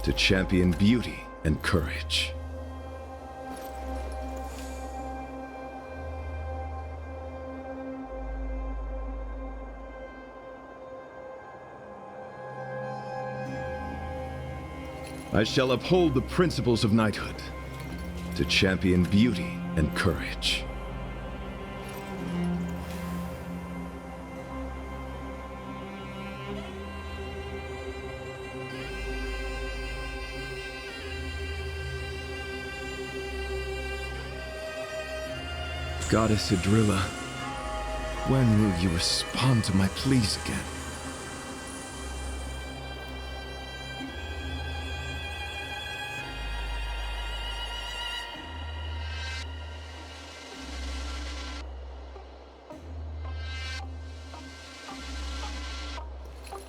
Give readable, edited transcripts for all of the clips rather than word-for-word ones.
to champion beauty and courage. I shall uphold the principles of knighthood to champion beauty and courage. Goddess Idrilla, when will you respond to my pleas again?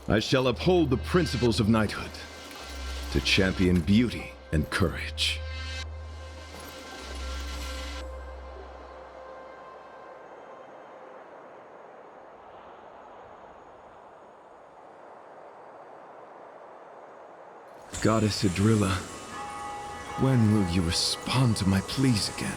I shall uphold the principles of knighthood to champion beauty and courage. Goddess Idrilla, when will you respond to my pleas again?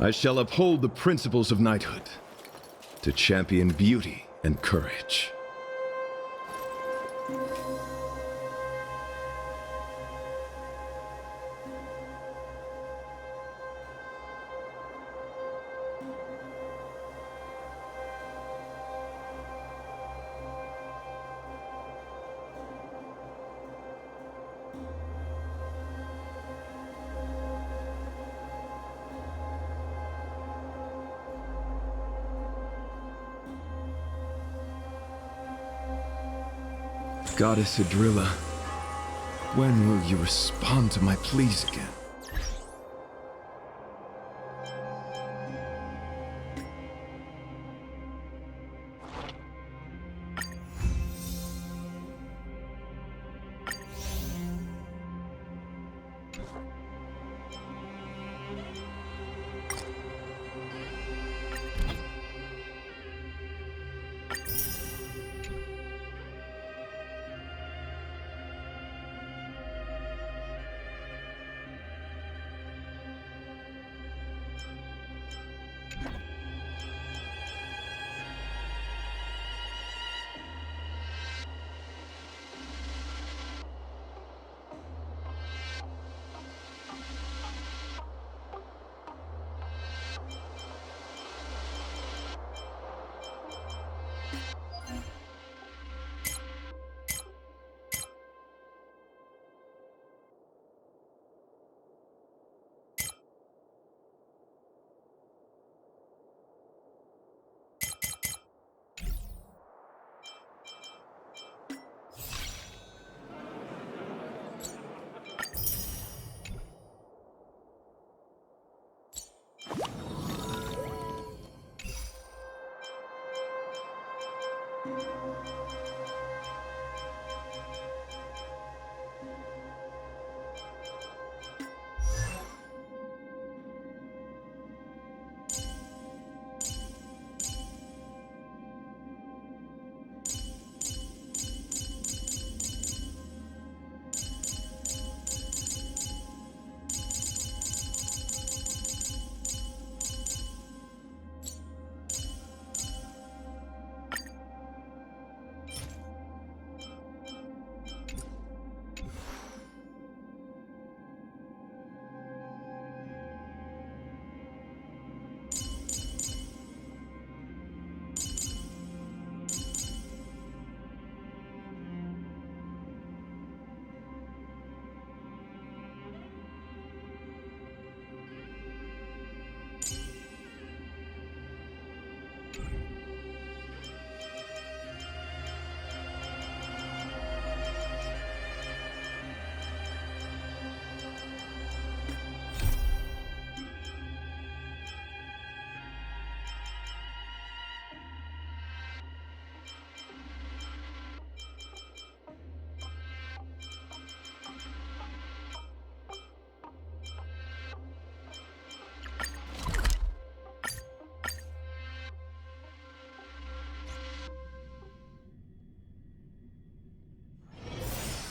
I shall uphold the principles of knighthood to champion beauty and courage. Goddess Idrilla, when will you respond to my pleas again?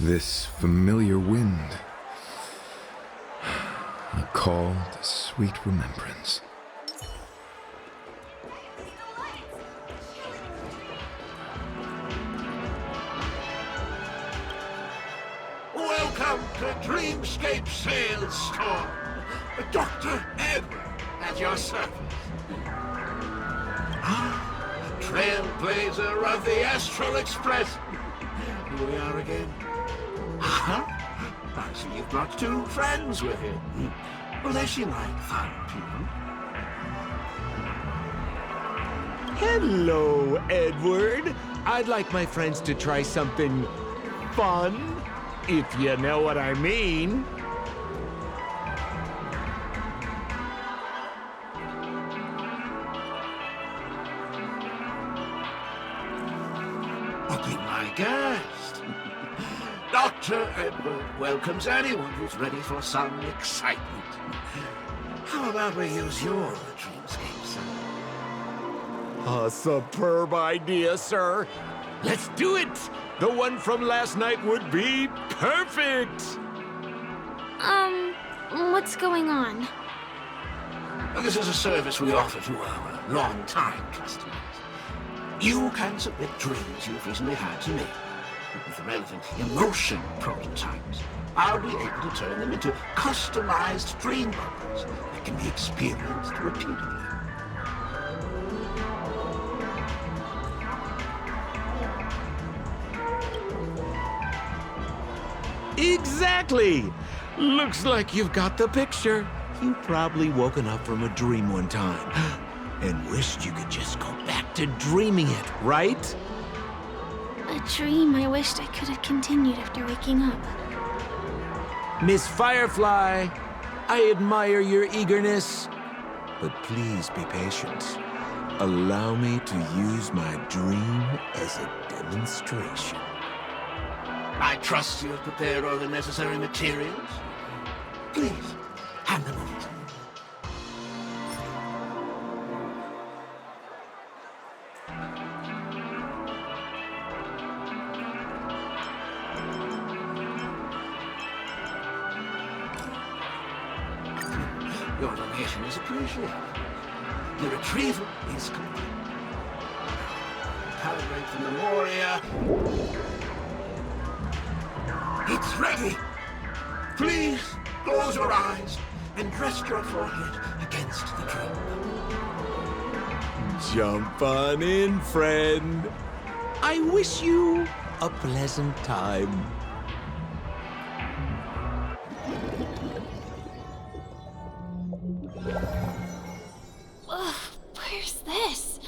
This familiar wind. A call to sweet remembrance. Welcome to Dreamscape Sandstorm. Dr. Edward at your service. Trailblazer of the Astral Express. Here we are again. I see you've brought two friends with you. Well, they seem like fine people. Hello, Edward. I'd like my friends to try something fun, if you know what I mean. Be my guest. Dr. Edward welcomes anyone who's ready for some excitement. How about we use your dreamscape, sir? A superb idea, sir. Let's do it. The one from last night would be perfect. What's going on? This is a service we offer to our long-time customers. You can submit dreams you've recently had to me, with the relevant emotion prototypes. I'll be able to turn them into customized dream bubbles that can be experienced repeatedly. Exactly. Looks like you've got the picture. You've probably woken up from a dream one time and wished you could just go back to dreaming it, right? A dream I wished I could have continued after waking up. Miss Firefly, I admire your eagerness, but please be patient. Allow me to use my dream as a demonstration. I trust you have prepared all the necessary materials. Please, hand them over to me. Your donation is appreciated. The retrieval is complete. Calibrate the memoria. It's ready. Please close your eyes and rest your forehead against the dream. Jump on in, friend. I wish you a pleasant time. Ugh, where's this?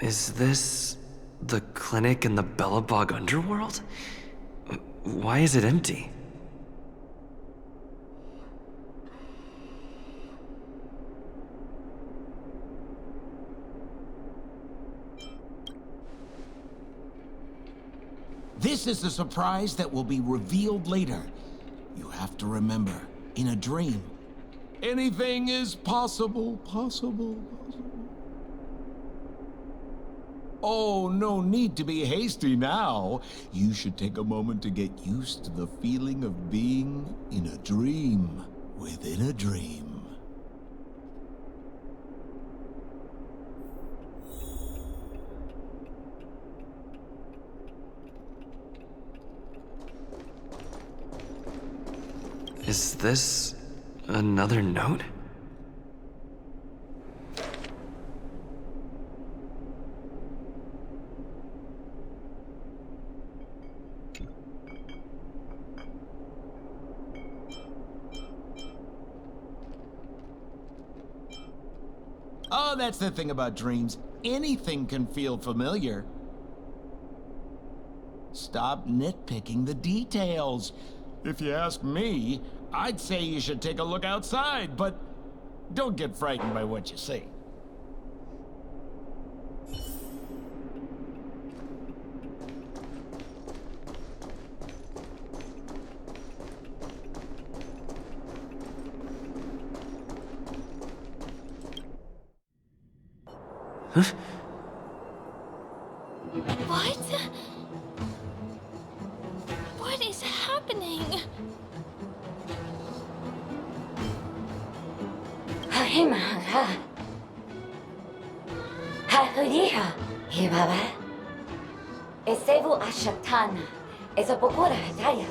Is this the clinic in the Bellabog underworld? Why is it empty? This is the surprise that will be revealed later. You have to remember, in a dream, anything is possible. Oh, no need to be hasty now. You should take a moment to get used to the feeling of being in a dream within a dream. Is this another note? Oh, that's the thing about dreams. Anything can feel familiar. Stop nitpicking the details. If you ask me, I'd say you should take a look outside, but don't get frightened by what you see. What? What is happening? Himara. Hafuriha. Hibaba. Esevu ashatana. Esopokora hataya.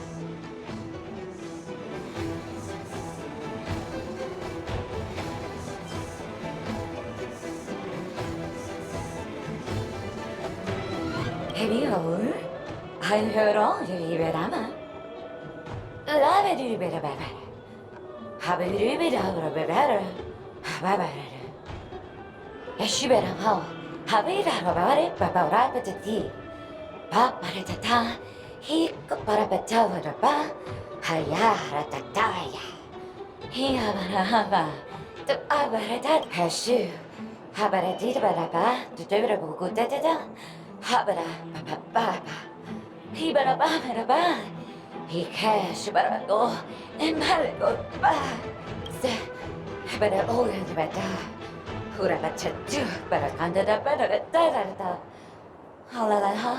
Hebior. I heard all the Iberama. Love it, better. Have a little bit of better. Yashibera how. Have it about it, Papa Rapatati. Papa Tata. He Parapatava Ba. Haya Ratataya. He Habarahava. The Abaratat Hashu. Habaradita Baraba. The Deborah Gudeta. Habara Papa. He Baraba. He cash Barago. And Malago Ba. But I always better. Hurabatu, but I can't do better. Halalaha.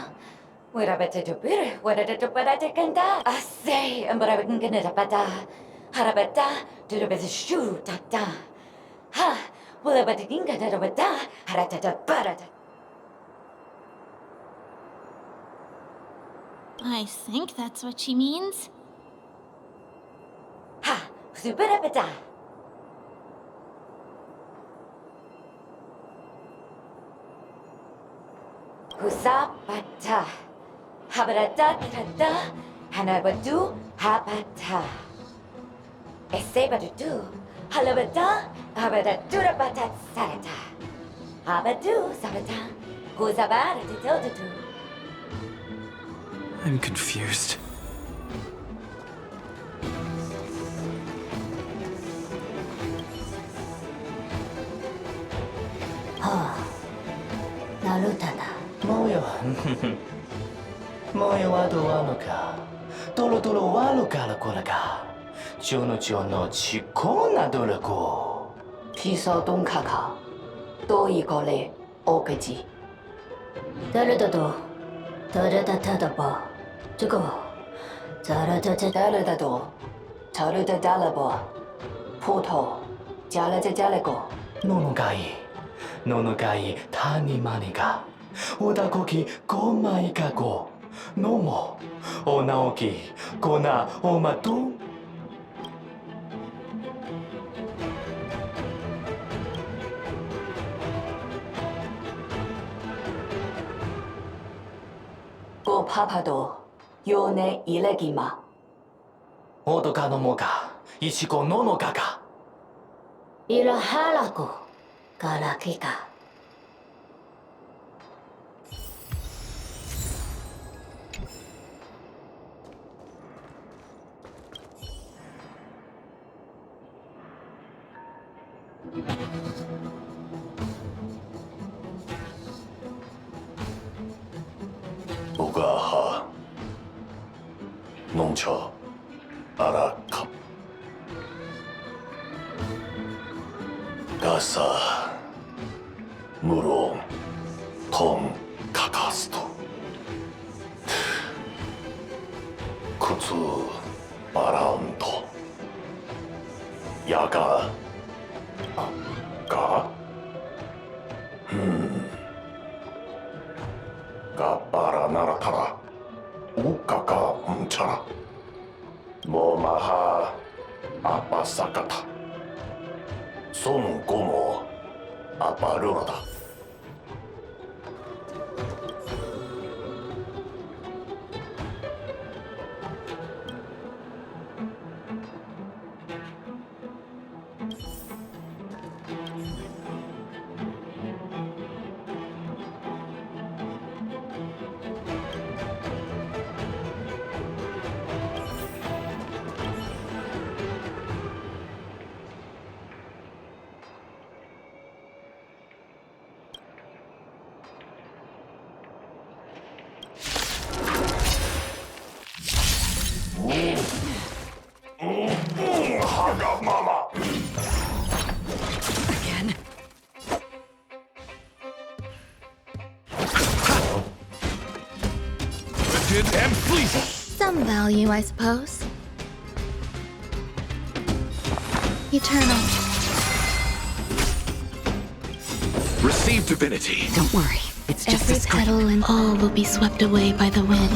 What I better do better, what I do better, I can die. I say, and but I can get it a better. Harabata, do the best shoot, tata. Ha, will I better get it a better? Harata, better. I think that's what she means. Ha, super better. Husapata. Habarata, Hanabadu, Habata. Esebadu, Halabata, Habadatu, Batat Sarata. Habadu, Sabata, Husabata, I'm confused. Narutana. Moyo. Moyo wa do wa no ka. Tolo wa no ka la ko la ka. Jono chiko na do la ko. Piso don kaka. Do igole okaji. Darada ba. Jugo. Darada do. Tarada dalabo. Poto. Jalago. No gai tani mani ga. Oda koki ko mai ka go. No mo. O naoki ko na o matu. Go papado. Yone ilegima. Odoka no mo ka. Ishiko no kaka. Ila halako. Galakika. Ugaha. Nongcha. Araka. Gasa. Muro. Tom. Kakasto. Kutsu. Baranto. Yaga. Ga. Gapara naratara. Ukaka mchara. Momaha. Apasakata. Son gomo. Aparurada. Mama. Again? Lifted and fleet. Some value, I suppose. Eternal. Receive divinity. Don't worry, it's just Every a scream. petal and all will be swept away by the wind.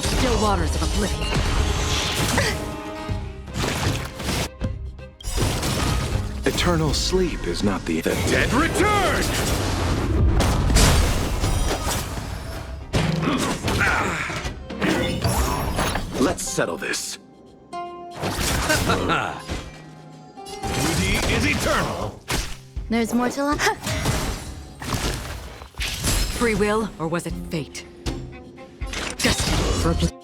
Still waters of oblivion. Eternal sleep is not the dead return! Let's settle this. Beauty is eternal. There's more to life. Free will, or was it fate? Destiny for oblivion.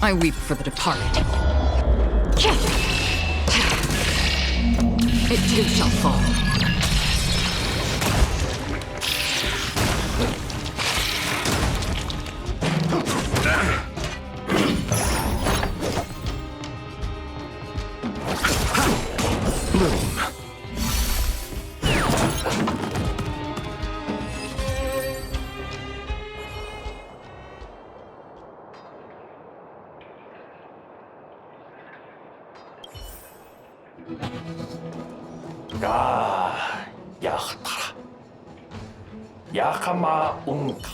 I weep for the departed. It too shall fall. Bloom. Ga yachtara. Yakama unka.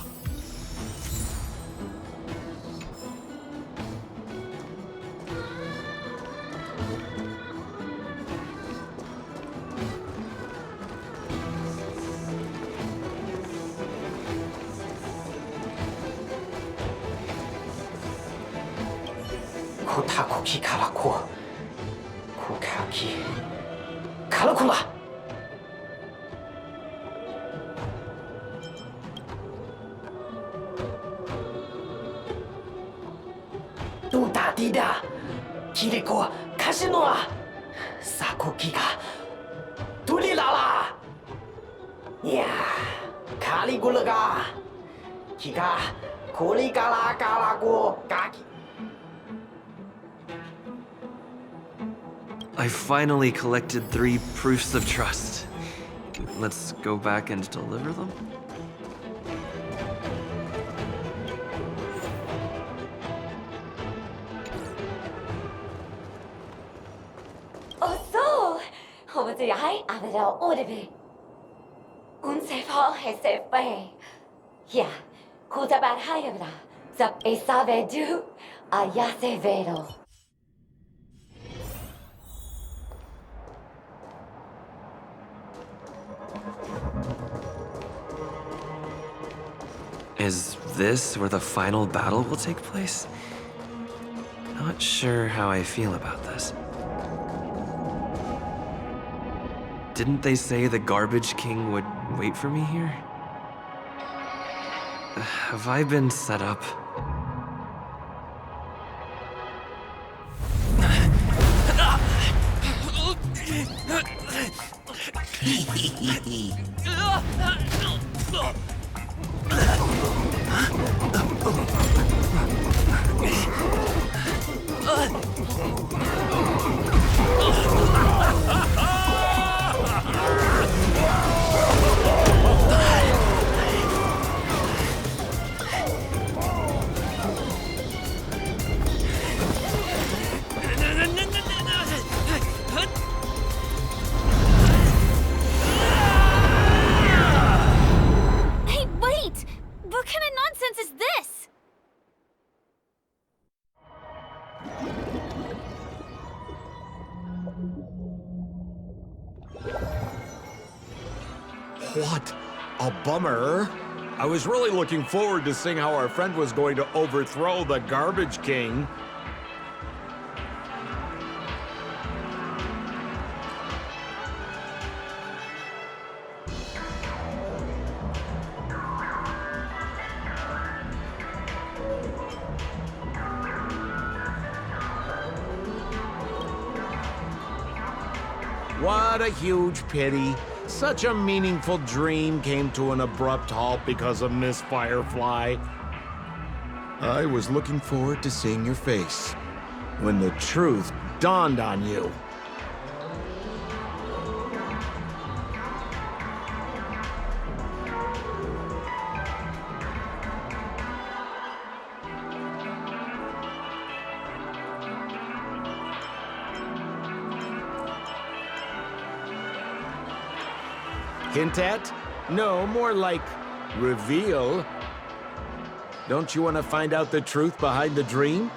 Kutakuki karaku. Kukaki. Karakula! Duda dida. Kiriko Kashinoa. Sakuki ga. Tulilala. Ya. Caligula ga. Kika. Kuligala kalago gaki. I finally collected 3 proofs of trust. Let's go back and deliver them? Oh, so! Over the eye, Avera Odebe. Unsefa Hesefe. Yeah, Kutabat Hayabra. Zap Esave du. Ayase Vero. Is this where the final battle will take place? Not sure how I feel about this. Didn't they say the Garbage King would wait for me here? Have I been set up? What a bummer. I was really looking forward to seeing how our friend was going to overthrow the Garbage King. What a huge pity. Such a meaningful dream came to an abrupt halt because of Miss Firefly. I was looking forward to seeing your face when the truth dawned on you. hint at? No, more like reveal. Don't you want to find out the truth behind the dream?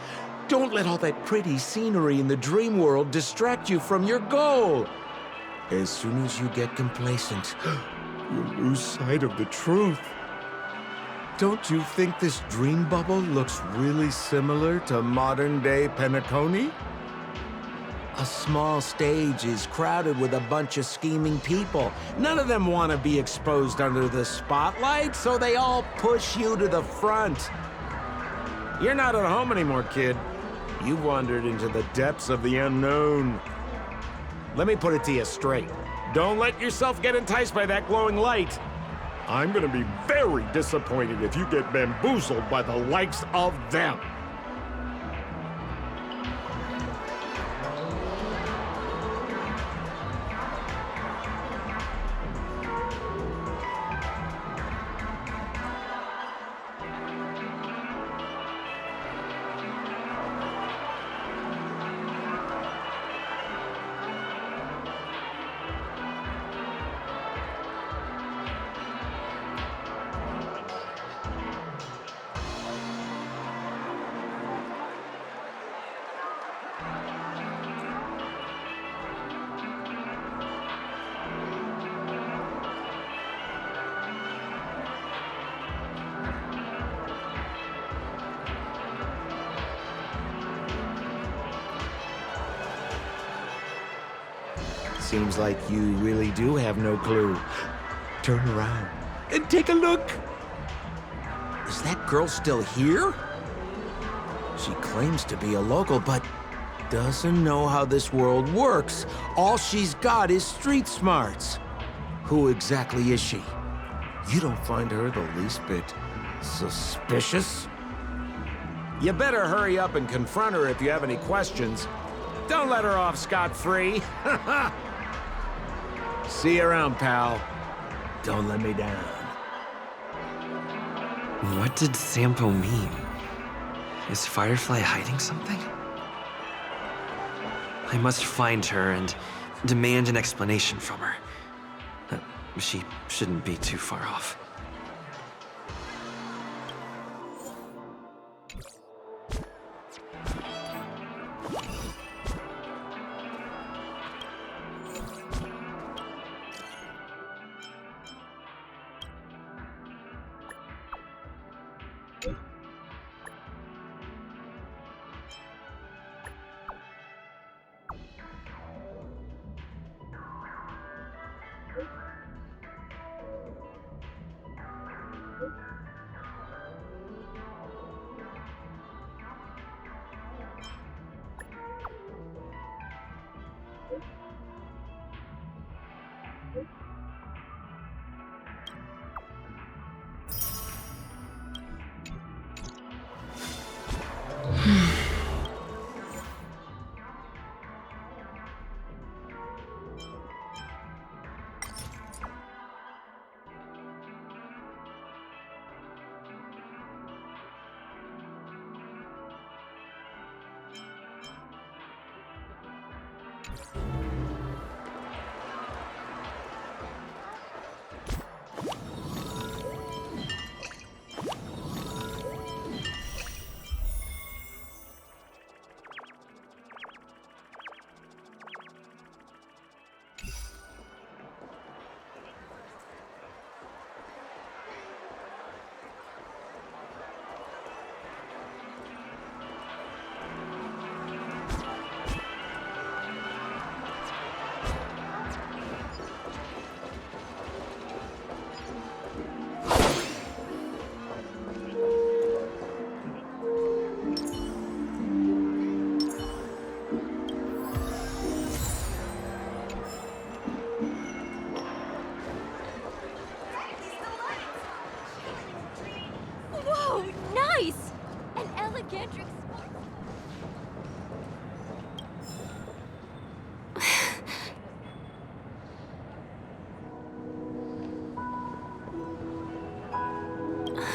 Don't let all that pretty scenery in the dream world distract you from your goal. As soon as you get complacent, you lose sight of the truth. Don't you think this dream bubble looks really similar to modern-day Penacony? A small stage is crowded with a bunch of scheming people. None of them want to be exposed under the spotlight, so they all push you to the front. You're not at home anymore, kid. You've wandered into the depths of the unknown. Let me put it to you straight. Don't let yourself get enticed by that glowing light. I'm gonna be very disappointed if you get bamboozled by the likes of them. Seems like you really do have no clue. Turn around and take a look. Is that girl still here? She claims to be a local, but doesn't know how this world works. All she's got is street smarts. Who exactly is she? You don't find her the least bit suspicious? You better hurry up and confront her if you have any questions. Don't let her off scot-free. See you around, pal. Don't let me down. What did Sampo mean? Is Firefly hiding something? I must find her and demand an explanation from her. She shouldn't be too far off.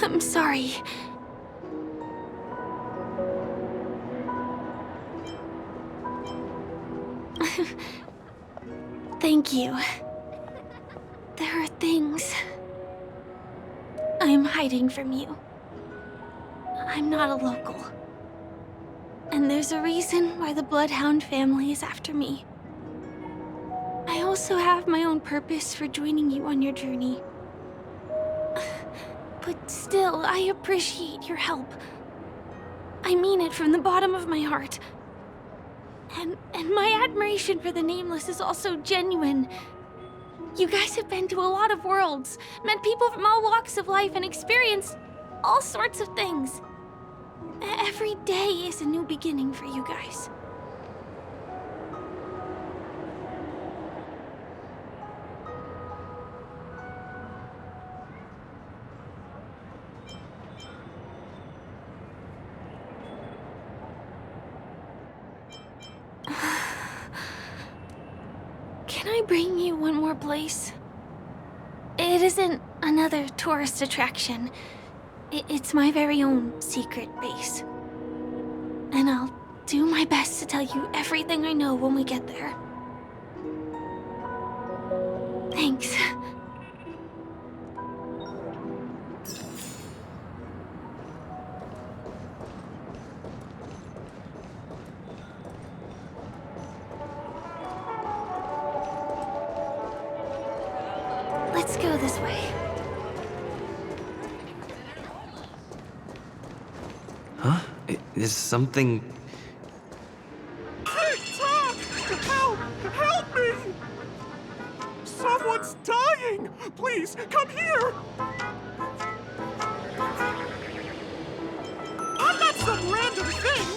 I'm sorry. Thank you. There are I'm hiding from you. I'm not a local. And there's a reason why the Bloodhound family is after me. I also have my own purpose for joining you on your journey. But still, I appreciate your help. I mean it from the bottom of my heart. And my admiration for the Nameless is also genuine. You guys have been to a lot of worlds, met people from all walks of life, and experienced all sorts of things. Every day is a new beginning for you guys. Can I bring you one more place? It isn't another tourist attraction. It's my very own secret base. And I'll do my best to tell you everything I know when we get there. Thanks. Let's go this way. Huh? Is something... TikTok! Help! Help me! Someone's dying! Please, come here! I'm not some random thing!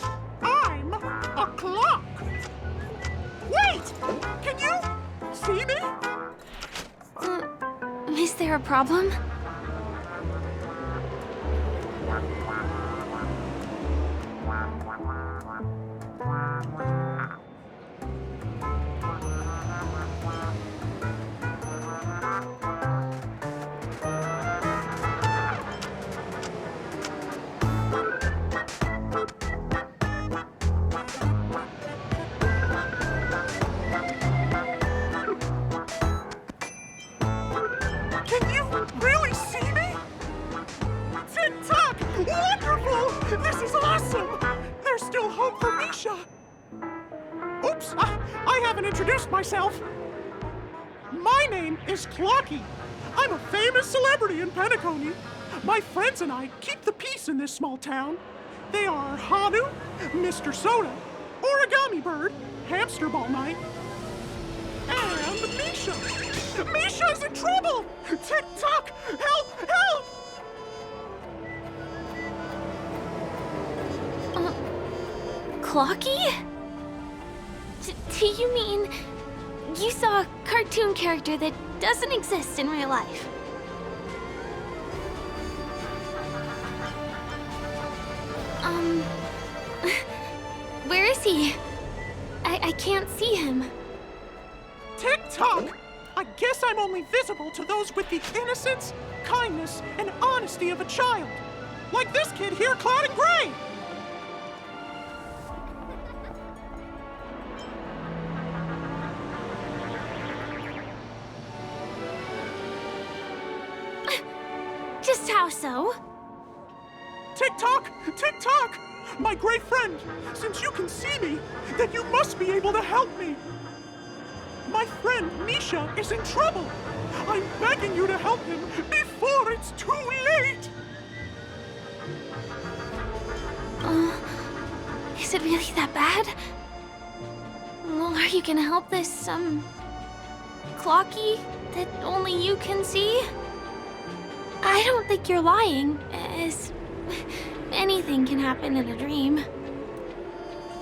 I'm a clock! Wait! Can you see me? Is there a problem? Can you really see me? TikTok! Wonderful! This is awesome! There's still hope for Misha! Oops! I haven't introduced myself. My name is Clocky. I'm a famous celebrity in Penacony. My friends and I keep the peace in this small town. They are Hanu, Mr. Soda, Origami Bird, Hamster Ball Knight, and Misha. Misha's in trouble! TikTok! Help! Help! Clocky? Do you mean you saw a cartoon character that doesn't exist in real life? Where is he? I can't see him. TikTok! I guess I'm only visible to those with the innocence, kindness, and honesty of a child. Like this kid here clad in gray! Just how so? TikTok! TikTok! My great friend, since you can see me, then you must be able to help me. My friend Misha is in trouble. I'm begging you to help him before it's too late. Is it really that bad? Well, are you gonna help this, Clocky that only you can see? I don't think you're lying, as anything can happen in a dream.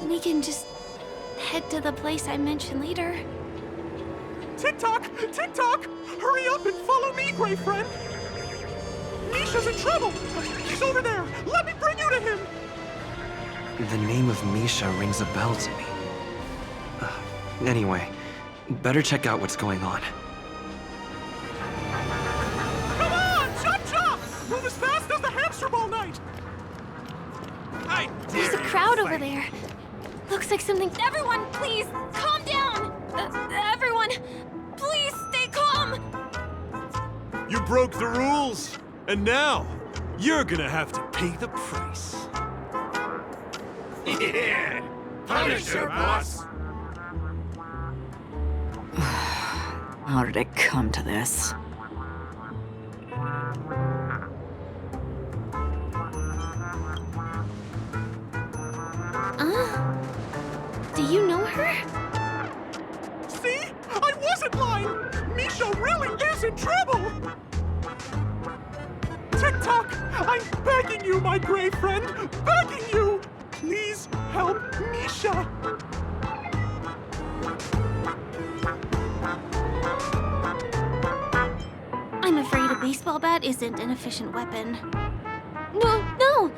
We can just head to the place I mentioned later. TikTok! TikTok! Hurry up and follow me, great friend! Misha's in trouble! He's over there! Let me bring you to him! The name of Misha rings a bell to me. Anyway, better check out what's going on. Come on! Chop chop! Move as fast as the hamster ball knight! There's a crowd over there. Looks like something. Everyone, please, calm down! Everyone, please stay calm! You broke the rules! And now, you're gonna have to pay the price. Yeah! Punisher, boss! How did it come to this? Do you know her? See? I wasn't lying! Misha really is in trouble! Tick-Tock, I'm begging you, my gray friend! Begging you! Please help Misha! I'm afraid a baseball bat isn't an efficient weapon. Well, no!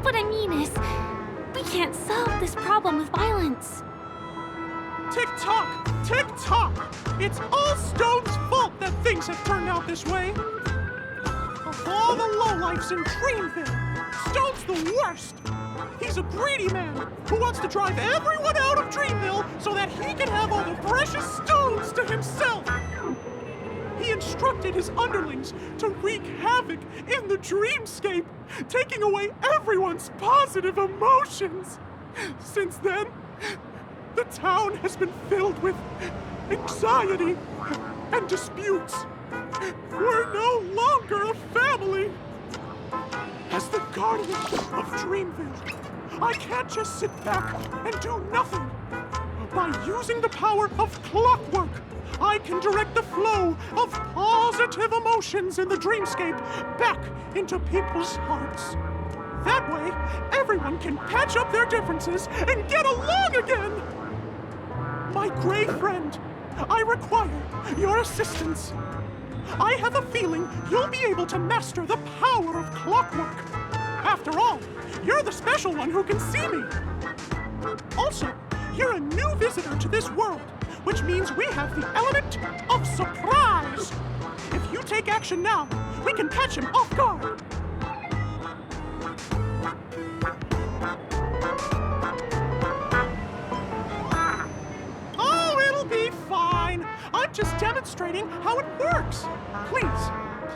What I mean is, we can't solve this problem with violence. Tick-Tock! Tick-Tock! It's all Stone's fault that things have turned out this way! Of all the lowlifes in Dreamville, Stone's the worst! He's a greedy man who wants to drive everyone out of Dreamville so that he can have all the precious stones to himself! He instructed his underlings to wreak havoc in the dreamscape, taking away everyone's positive emotions. Since then, the town has been filled with anxiety and disputes. We're no longer a family. As the guardian of Dreamville, I can't just sit back and do nothing. By using the power of clockwork, I can direct the flow of positive emotions in the dreamscape back into people's hearts. That way, everyone can patch up their differences and get along again! My gray friend, I require your assistance. I have a feeling you'll be able to master the power of clockwork. After all, you're the special one who can see me. Also, you're a new visitor to this world, which means we have the element of surprise. If you take action now, we can catch him off guard. Oh, it'll be fine. I'm just demonstrating how it works. Please,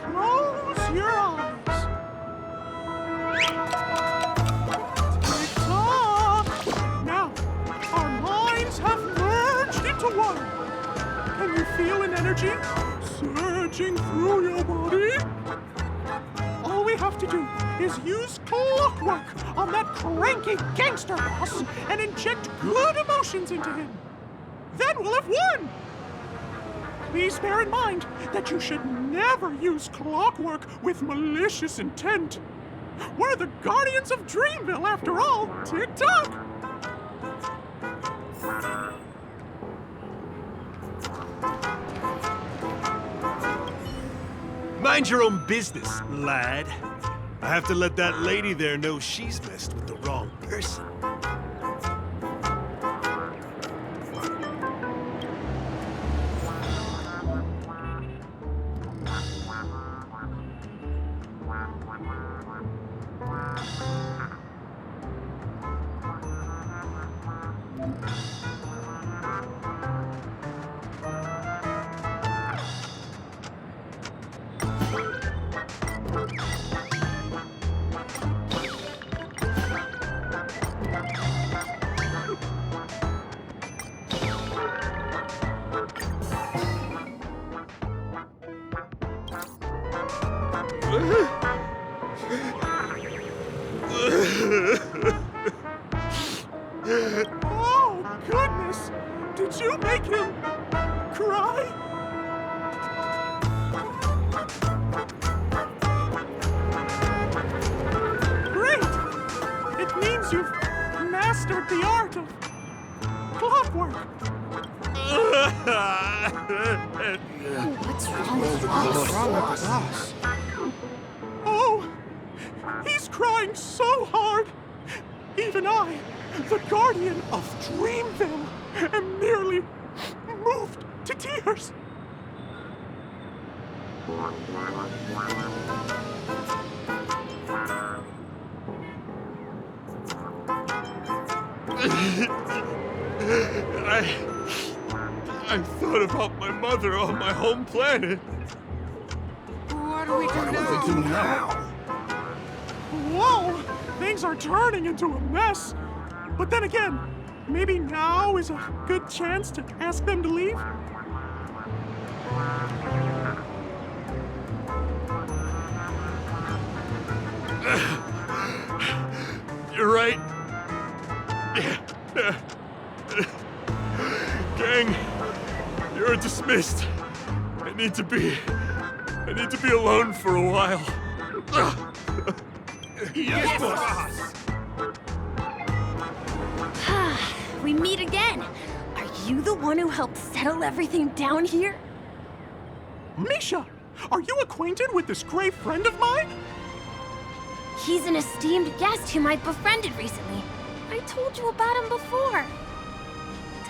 close your eyes. Tick-tock. Now, our minds have merged into one. Can you feel an energy surging through your body? All we have to do is use clockwork on that cranky gangster boss and inject good emotions into him. Then we'll have won! Please bear in mind that you should never use clockwork with malicious intent. We're the guardians of Dreamville, after all. Tick-tock! Mind your own business, lad. I have to let that lady there know she's messed with the wrong person. Oh, goodness! Did you make him cry? Great! It means you've mastered the art of clockwork. What's wrong with the boss? Oh, he's crying so hard. Even I, the guardian of Dreamville, am nearly moved to tears. I thought about my mother on my home planet. What are we we do now? Whoa! Things are turning into a mess. But then again, maybe now is a good chance to ask them to leave? You're right. Gang, you're dismissed. I need to be alone for a while. Yes, boss. We meet again. Are you the one who helped settle everything down here? Misha, are you acquainted with this gray friend of mine? He's an esteemed guest whom I befriended recently. I told you about him before.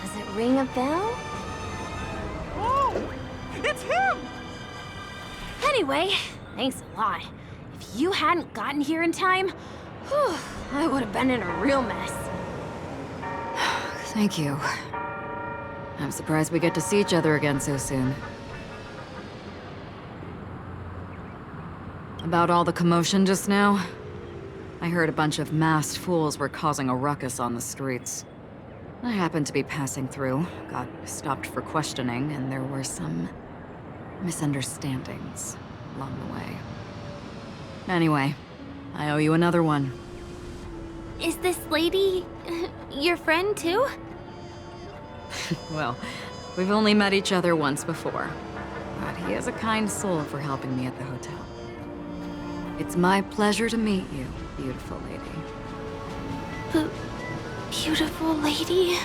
Does it ring a bell? Oh, it's him! Anyway, thanks a lot. If you hadn't gotten here in time, whew, I would have been in a real mess. Thank you. I'm surprised we get to see each other again so soon. About all the commotion just now? I heard a bunch of masked fools were causing a ruckus on the streets. I happened to be passing through, got stopped for questioning, and there were some misunderstandings along the way. Anyway, I owe you another one. Is this lady your friend too? Well, we've only met each other once before, but he is a kind soul for helping me at the hotel. It's my pleasure to meet you, beautiful lady. Beautiful lady?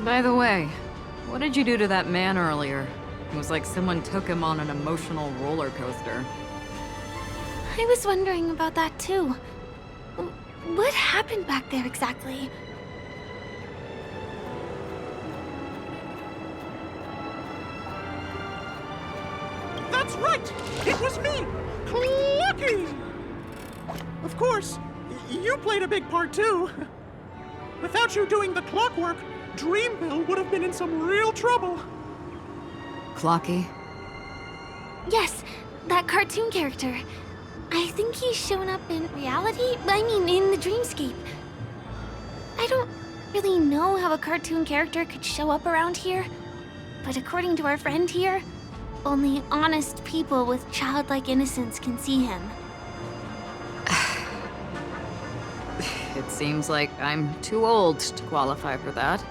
By the way, what did you do to that man earlier? It was like someone took him on an emotional roller coaster. I was wondering about that too. What happened back there exactly? That's right! It was me! Clucky! Of course, you played a big part too. Without you doing the clockwork, Dreamville would have been in some real trouble. Clocky? Yes, that cartoon character. I think he's shown up in reality? I mean, in the dreamscape. I don't really know how a cartoon character could show up around here, but according to our friend here, only honest people with childlike innocence can see him. It seems like I'm too old to qualify for that.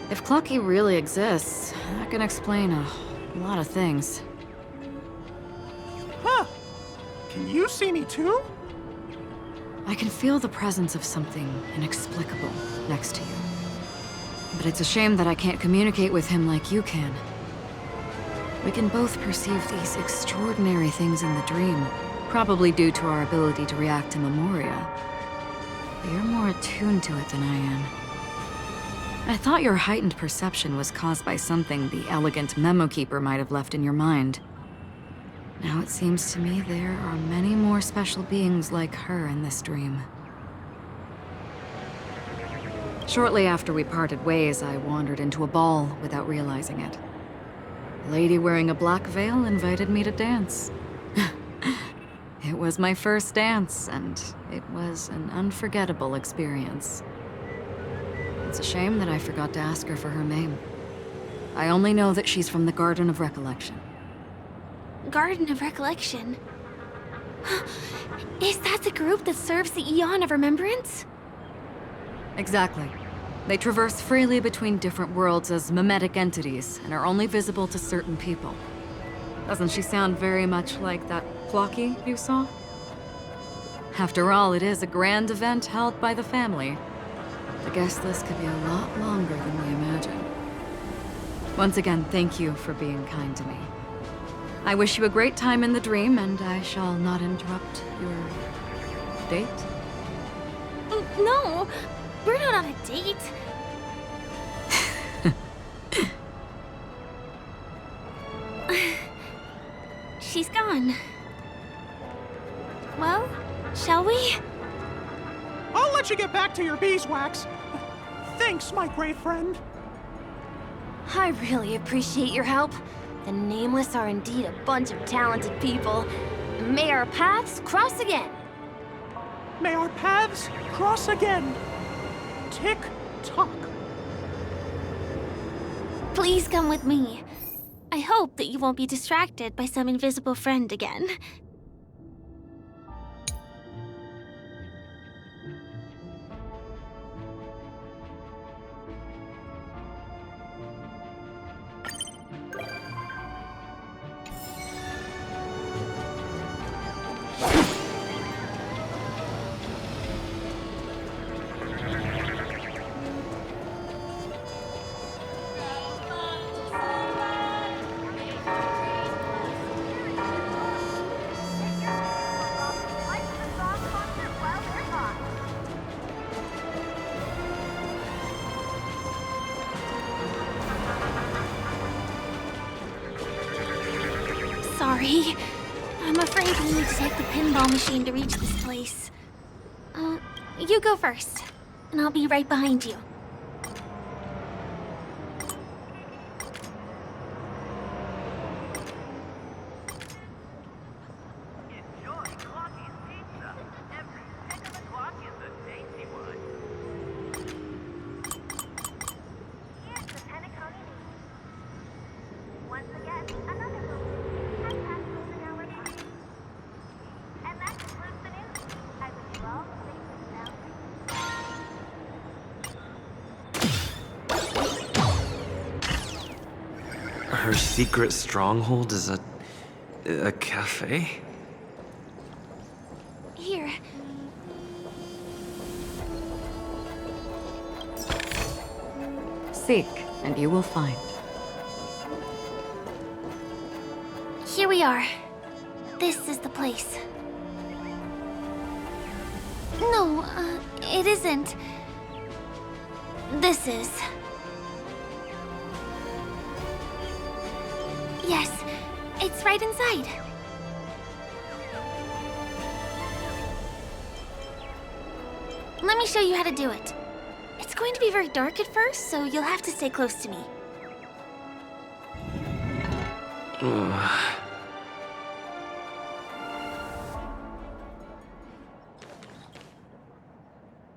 If Clocky really exists, that can explain a lot of things. Huh. Can you see me too? I can feel the presence of something inexplicable next to you. But it's a shame that I can't communicate with him like you can. We can both perceive these extraordinary things in the dream, probably due to our ability to react to memoria. But you're more attuned to it than I am. I thought your heightened perception was caused by something the elegant memo keeper might have left in your mind. Now it seems to me there are many more special beings like her in this dream. Shortly after we parted ways, I wandered into a ball without realizing it. A lady wearing a black veil invited me to dance. It was my first dance, and it was an unforgettable experience. It's a shame that I forgot to ask her for her name. I only know that she's from the Garden of Recollection. Garden of Recollection? Is that the group that serves the Eon of Remembrance? Exactly. They traverse freely between different worlds as mimetic entities and are only visible to certain people. Doesn't she sound very much like that Clocky you saw? After all, it is a grand event held by the family. The guest list could be a lot longer than we imagine. Once again, thank you for being kind to me. I wish you a great time in the dream, and I shall not interrupt your date. No, we're not on a date. She's gone. Well, shall we? I'll let you get back to your beeswax. Thanks, my gray friend. I really appreciate your help. The Nameless are indeed a bunch of talented people. May our paths cross again. May our paths cross again. Tick-tock. Please come with me. I hope that you won't be distracted by some invisible friend again. Sorry. I'm afraid we need to take the pinball machine to reach this place. You go first, and I'll be right behind you. Her secret stronghold is a cafe? Here. Seek, and you will find. Here we are. This is the place. No, it isn't. This is. Yes, it's right inside. Let me show you how to do it. It's going to be very dark at first, so you'll have to stay close to me.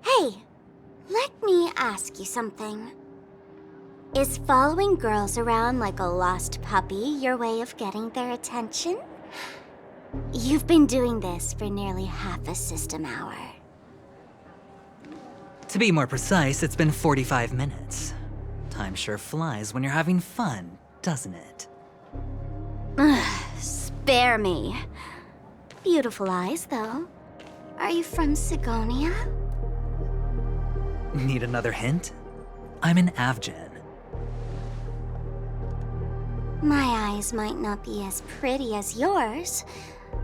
Hey, let me ask you something. Is following girls around like a lost puppy your way of getting their attention? You've been doing this for nearly half a system hour. To be more precise, it's been 45 minutes. Time sure flies when you're having fun, doesn't it? Spare me. Beautiful eyes, though. Are you from Sigonia? Need another hint? I'm an Avgen. My eyes might not be as pretty as yours,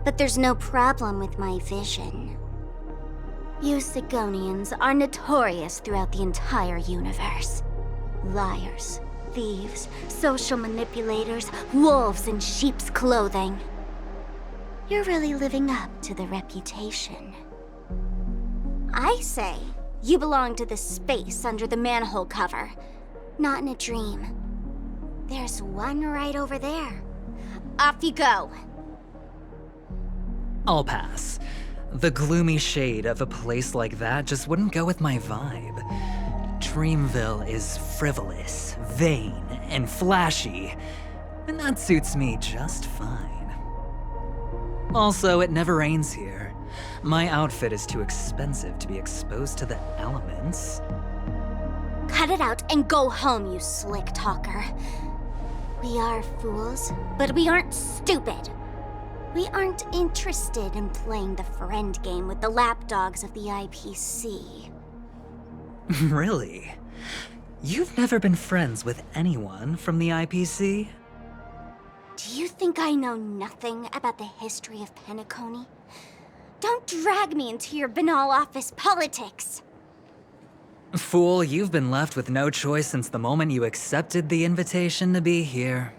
but there's no problem with my vision. You Sigonians are notorious throughout the entire universe. Liars, thieves, social manipulators, wolves in sheep's clothing. You're really living up to the reputation. I say, you belong to the space under the manhole cover, not in a dream. There's one right over there. Off you go. I'll pass. The gloomy shade of a place like that just wouldn't go with my vibe. Dreamville is frivolous, vain, and flashy, and that suits me just fine. Also, it never rains here. My outfit is too expensive to be exposed to the elements. Cut it out and go home, you slick talker. We are fools, but we aren't stupid. We aren't interested in playing the friend game with the lapdogs of the IPC. Really? You've never been friends with anyone from the IPC? Do you think I know nothing about the history of Penacony? Don't drag me into your banal office politics! Fool, you've been left with no choice since the moment you accepted the invitation to be here.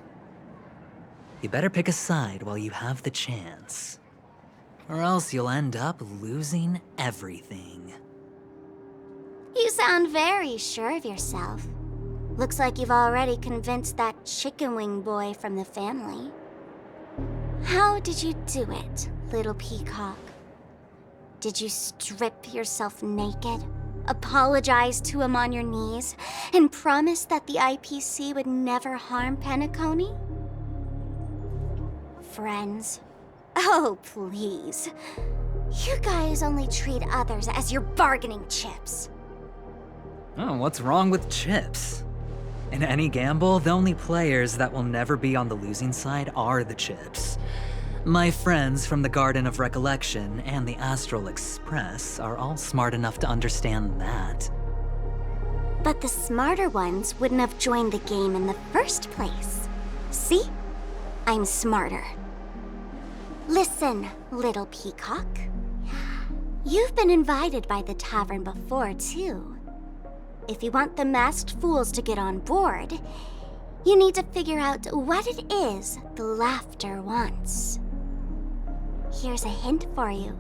You better pick a side while you have the chance. Or else you'll end up losing everything. You sound very sure of yourself. Looks like you've already convinced that chicken wing boy from the family. How did you do it, little peacock? Did you strip yourself naked, apologize to him on your knees, and promise that the IPC would never harm Penacony? Friends? Oh, please. You guys only treat others as your bargaining chips. Oh, what's wrong with chips? In any gamble, the only players that will never be on the losing side are the chips. My friends from the Garden of Recollection and the Astral Express are all smart enough to understand that. But the smarter ones wouldn't have joined the game in the first place. See? I'm smarter. Listen, little peacock. You've been invited by the tavern before, too. If you want the masked fools to get on board, you need to figure out what it is the laughter wants. Here's a hint for you.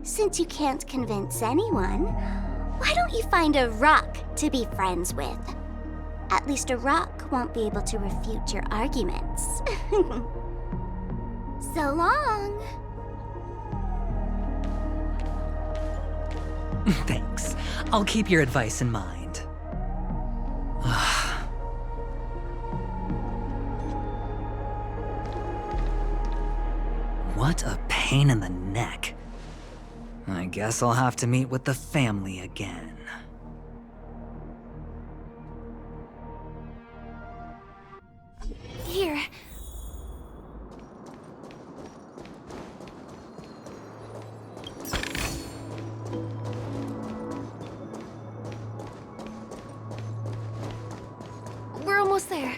Since you can't convince anyone, why don't you find a rock to be friends with? At least a rock won't be able to refute your arguments. So long! Thanks. I'll keep your advice in mind. What a pain in the neck. I guess I'll have to meet with the family again. Here. We're almost there.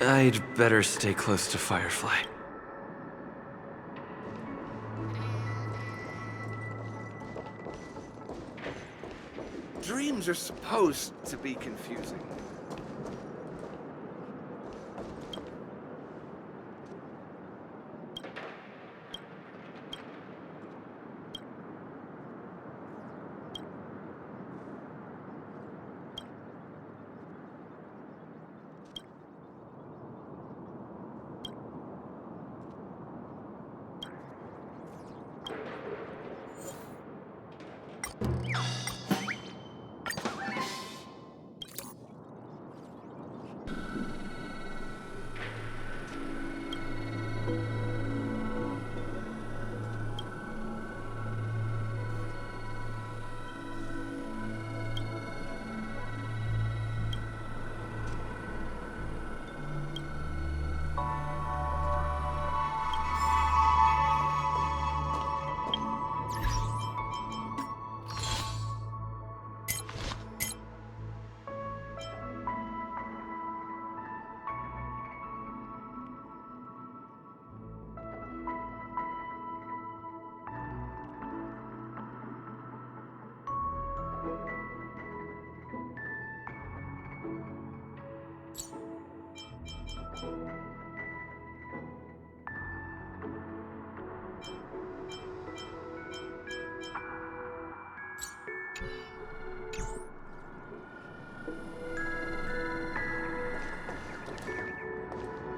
I'd better stay close to Firefly. Dreams are supposed to be confusing.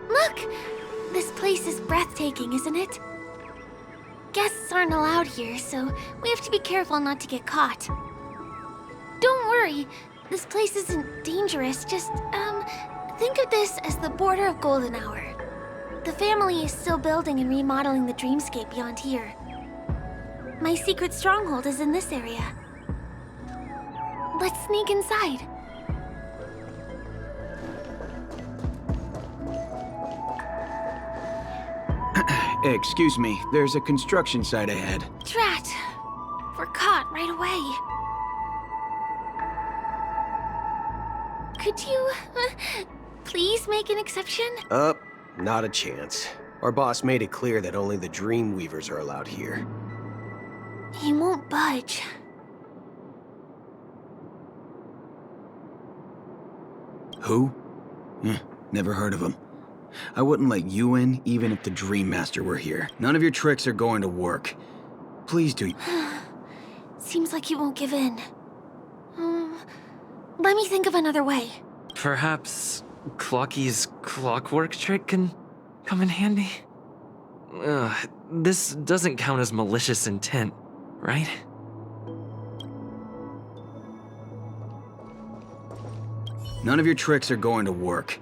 Look! This place is breathtaking, isn't it? Guests aren't allowed here, so we have to be careful not to get caught. Don't worry, this place isn't dangerous, just, think of this as the border of Golden Hour. The family is still building and remodeling the dreamscape beyond here. My secret stronghold is in this area. Let's sneak inside. Excuse me, there's a construction site ahead. Drat! We're caught right away. Could you, please make an exception? Not a chance. Our boss made it clear that only the Dreamweavers are allowed here. He won't budge. Who? Never heard of him. I wouldn't let you in, even if the Dream Master were here. None of your tricks are going to work. Please do. Seems like he won't give in. Let me think of another way. Perhaps Clocky's clockwork trick can come in handy? This doesn't count as malicious intent, right? None of your tricks are going to work.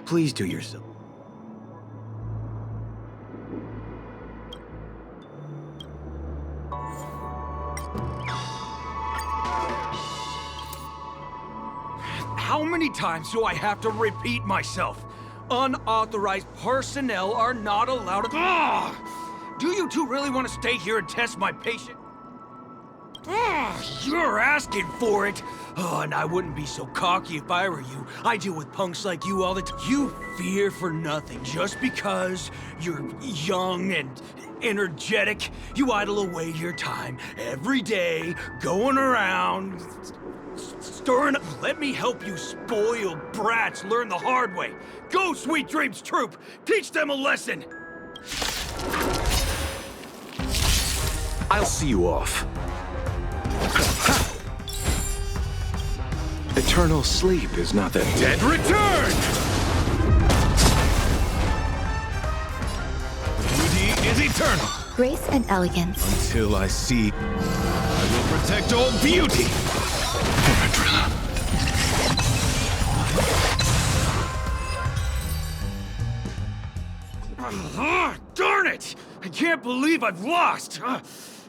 Please do yourself. How many times do I have to repeat myself? Unauthorized personnel are not allowed to... Ugh! Do you two really want to stay here and test my patience? You're asking for it. And I wouldn't be so cocky if I were you. I deal with punks like you all the time. You fear for nothing just because you're young and energetic. You idle away your time every day, going around, stirring up. Let me help you spoiled brats learn the hard way. Go, Sweet Dreams Troop! Teach them a lesson! I'll see you off. Eternal sleep is not that dead return! Beauty is eternal. Grace and elegance. Until I see, I will protect all beauty. Darn it! I can't believe I've lost!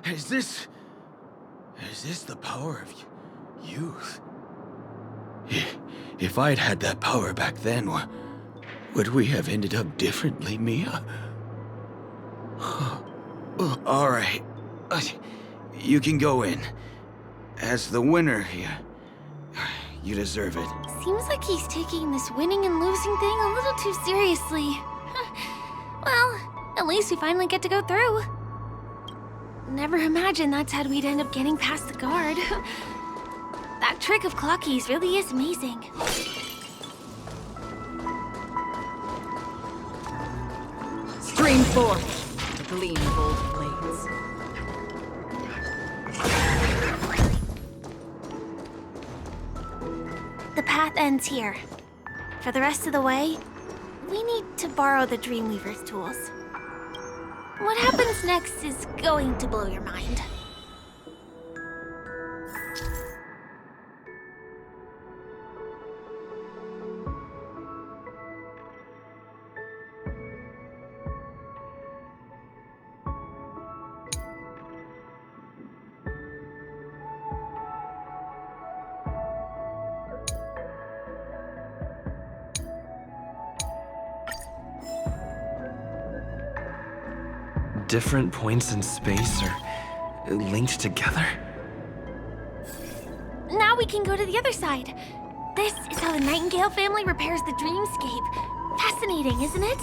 Is this the power of youth? If I'd had that power back then, would we have ended up differently, Mia? All right. You can go in. As the winner, you deserve it. Seems like he's taking this winning and losing thing a little too seriously. Well, at least we finally get to go through. Never imagined that's how we'd end up getting past the guard. That trick of Clocky's really is amazing. Stream forth the gleam of old blades. The path ends here. For the rest of the way, we need to borrow the Dreamweaver's tools. What happens next is going to blow your mind. Different points in space are linked together? Now we can go to the other side. This is how the Nightingale family repairs the dreamscape. Fascinating, isn't it?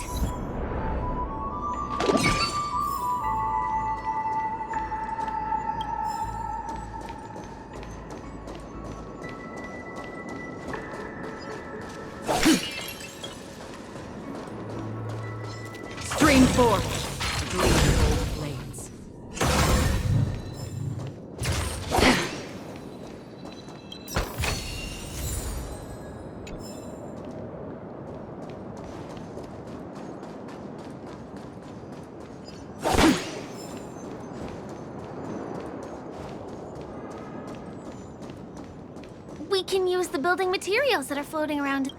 forth, gleam old blades. We can use the building materials that are floating around.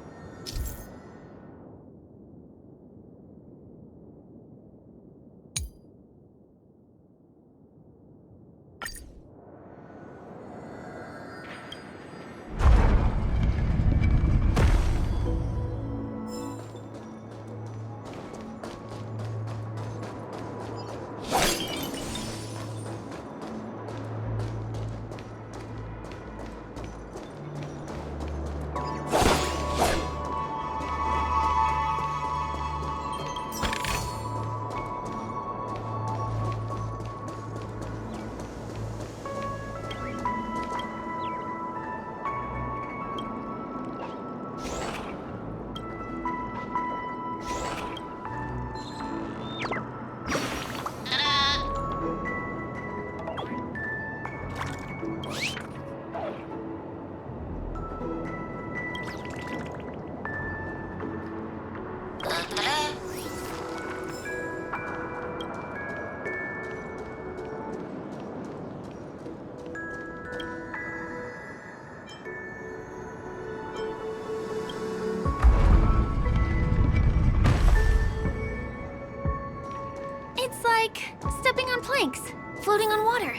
It's like stepping on planks, floating on water.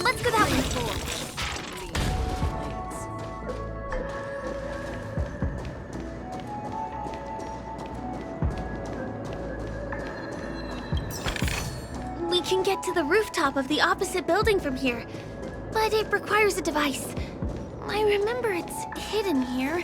Let's go that way. We can get to the rooftop of the opposite building from here, but it requires a device. I remember it's hidden here.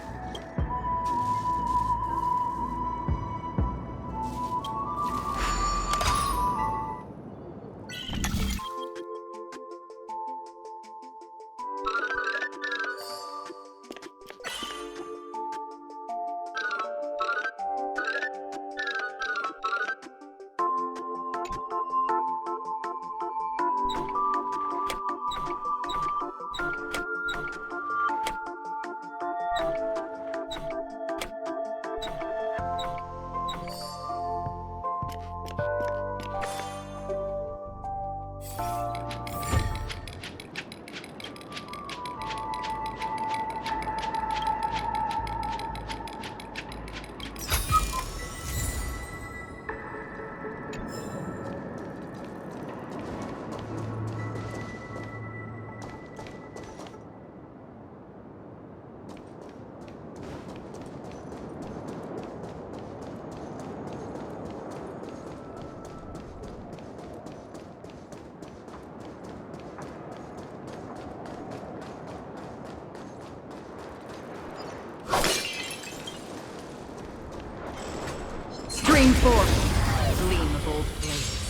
Stream forth, gleam of old blades.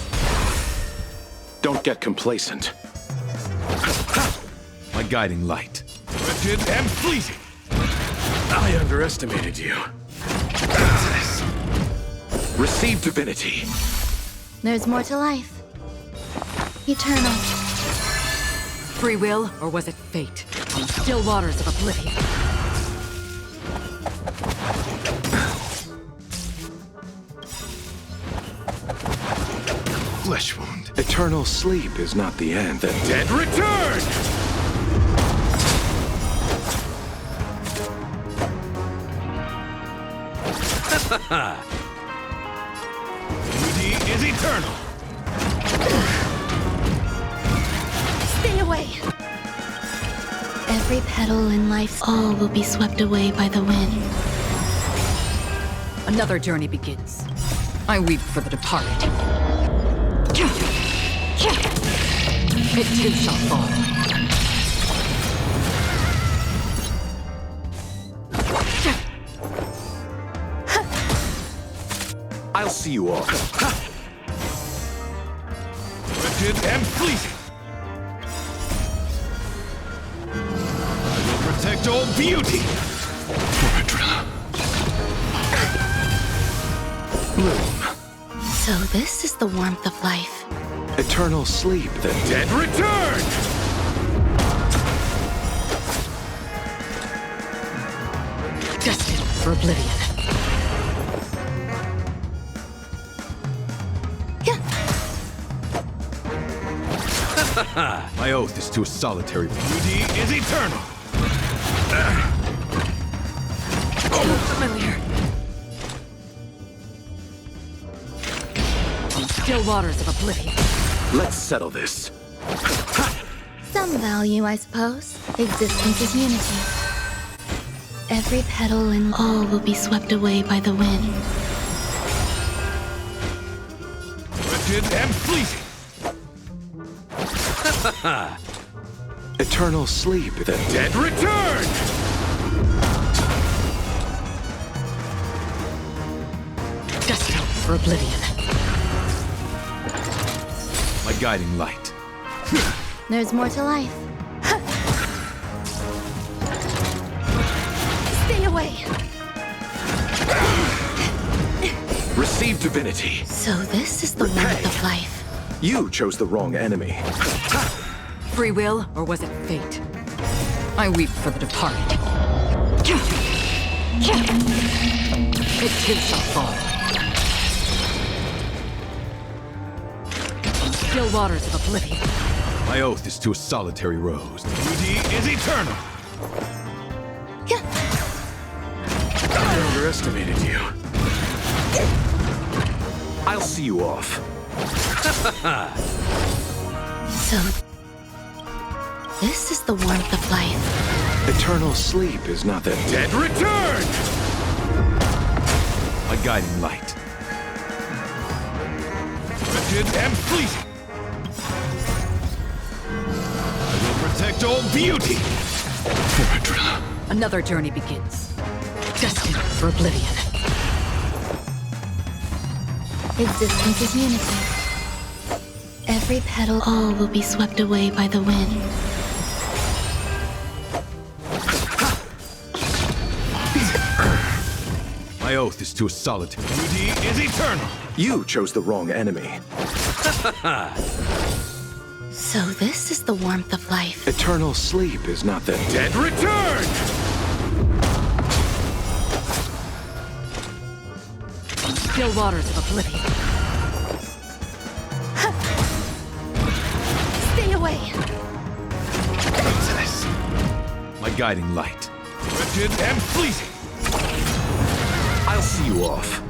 Don't get complacent. My guiding light. Rigid and fleeting. I underestimated you. Receive divinity. There's more to life. Eternal. Free will, or was it fate? On still waters of oblivion. Flesh wound. Eternal sleep is not the end. The dead return! Beauty is eternal. Stay away! Every petal in life's all will be swept away by the wind. Another journey begins. I weep for the departed. It too shall fall. I'll see you all. Rigid and fleeting. I will protect all beauty. Bloom. So this is the warmth of life. Eternal sleep. The dead return! Destined for oblivion. My oath is to a solitary Beauty is eternal. Familiar. On still waters of oblivion. Let's settle this. Some value, I suppose. Existence is unity. Every petal and all will be swept away by the wind. Wretched and fleeting. Eternal sleep. The Dead return! Destined for oblivion. my guiding light. There's more to life. Stay away. Receive divinity. So this is the warmth of life. You chose the wrong enemy. Free will, or was it fate? I weep for the departed. It too shall fall. On still waters of oblivion. My oath is to a solitary rose. Beauty is eternal. I underestimated you. I'll see you off. So, this is the warmth of life. Eternal sleep is not the Dead return! My guiding light. Wretched and fleeting. I will protect all beauty. Another journey begins. Destined for oblivion. Existence is unity. Every petal, all will be swept away by the wind. My oath is to a solitary. Beauty is eternal. You chose the wrong enemy. So this is the warmth of life. Eternal sleep is not the Dead return! On still waters of oblivion. Stay away. Poisonous. My guiding light. Wretched and fleeting. I'll see you off.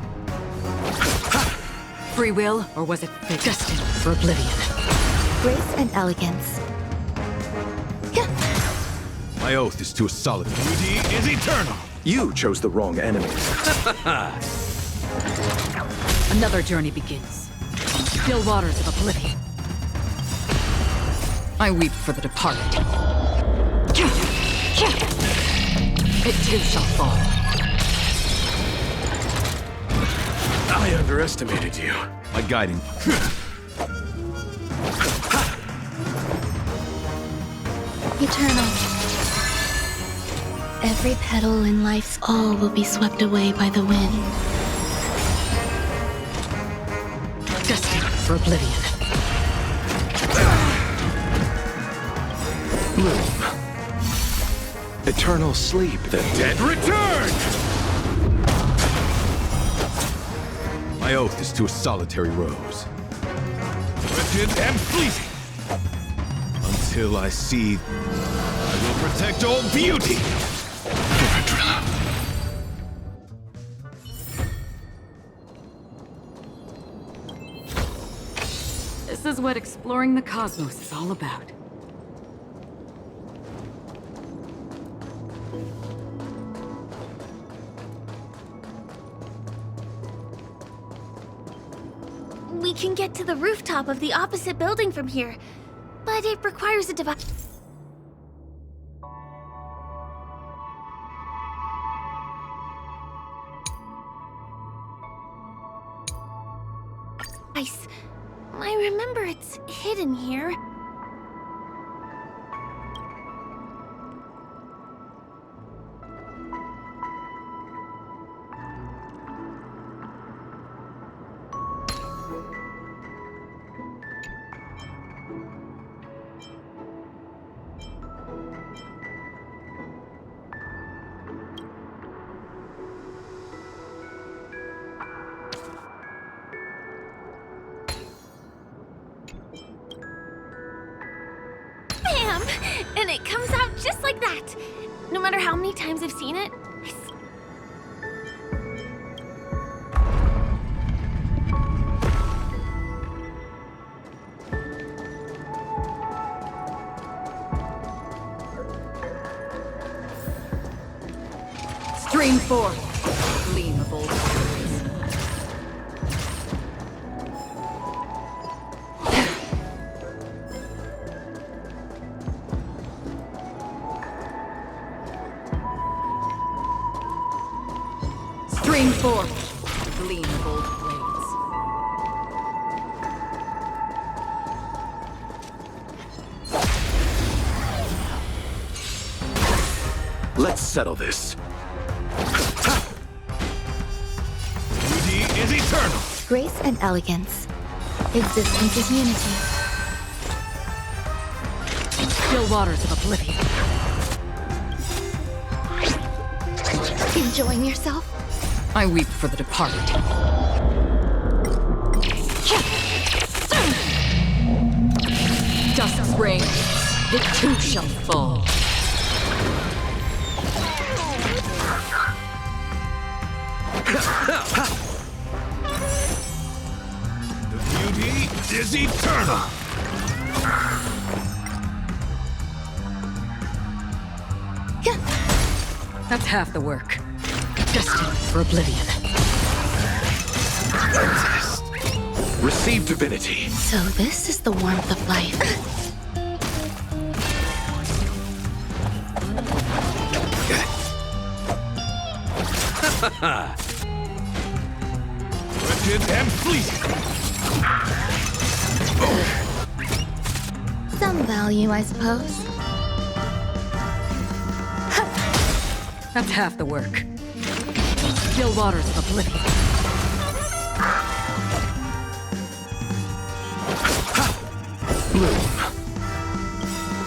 Free will, or was it fate? Destined for oblivion. Grace and elegance. My oath is to a solitary. Beauty is eternal. You chose the wrong enemy. Another journey begins. On still waters of oblivion. I weep for the departed. It too shall fall. I underestimated you. My guiding. Eternal. Every petal in life's all will be swept away by the wind. Destined for oblivion. Bloom. Eternal sleep. The Dead return! My oath is to a solitary rose. Wretched and fleeting. Until I see. I will protect all beauty. This is what exploring the cosmos is all about. We can get to the rooftop of the opposite building from here, but it requires a device. I remember it's hidden here. it comes out just like that. No matter how many times I've seen it. Stream forth, gleam of old stories. Stream forth, gleam of old blades. Let's settle this. Beauty is eternal. Grace and elegance. Existence is unity. Still waters of oblivion. Enjoying yourself? I weep for the departed. Dusk's reign, it too shall fall. The beauty is eternal. That's half the work. Destined for oblivion. Receive divinity. So this is the warmth of life. Wretched and fleeting. Some value, I suppose. That's half the work. Still waters of oblivion. Bloom.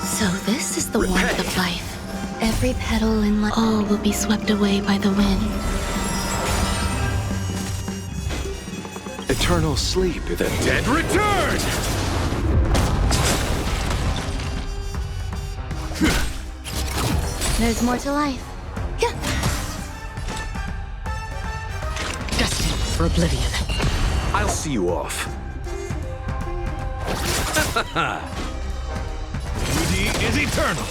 So this is the warmth of life. Every petal in life, all will be swept away by the wind. Eternal sleep. The dead return! There's more to life. Destined for oblivion. I'll see you off. Beauty is eternal.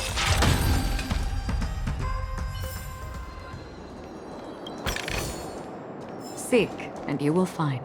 Seek, and you will find.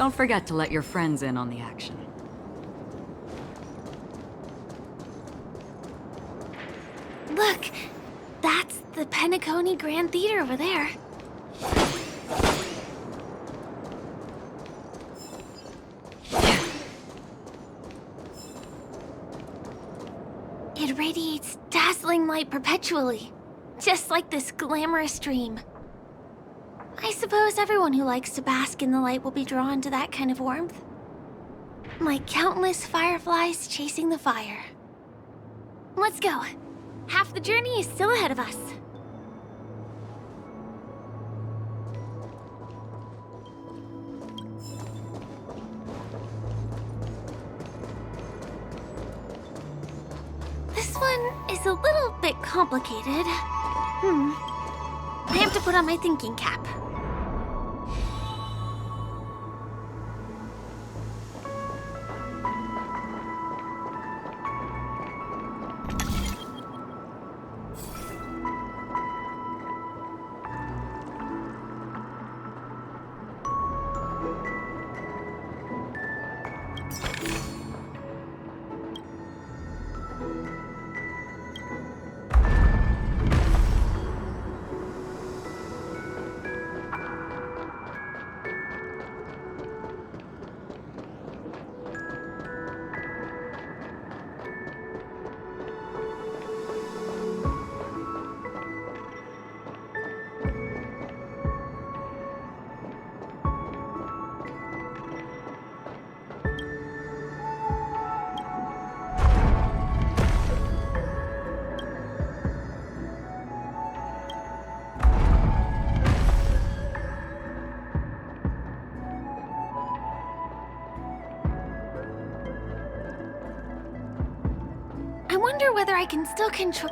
Don't forget to let your friends in on the action. Look, that's the Penacony Grand Theater over there. It radiates dazzling light perpetually, just like this glamorous dream. I suppose everyone who likes to bask in the light will be drawn to that kind of warmth. Like countless fireflies chasing the fire. Let's go. Half the journey is still ahead of us. This one is a little bit complicated. I have to put on my thinking cap. I wonder whether I can still control...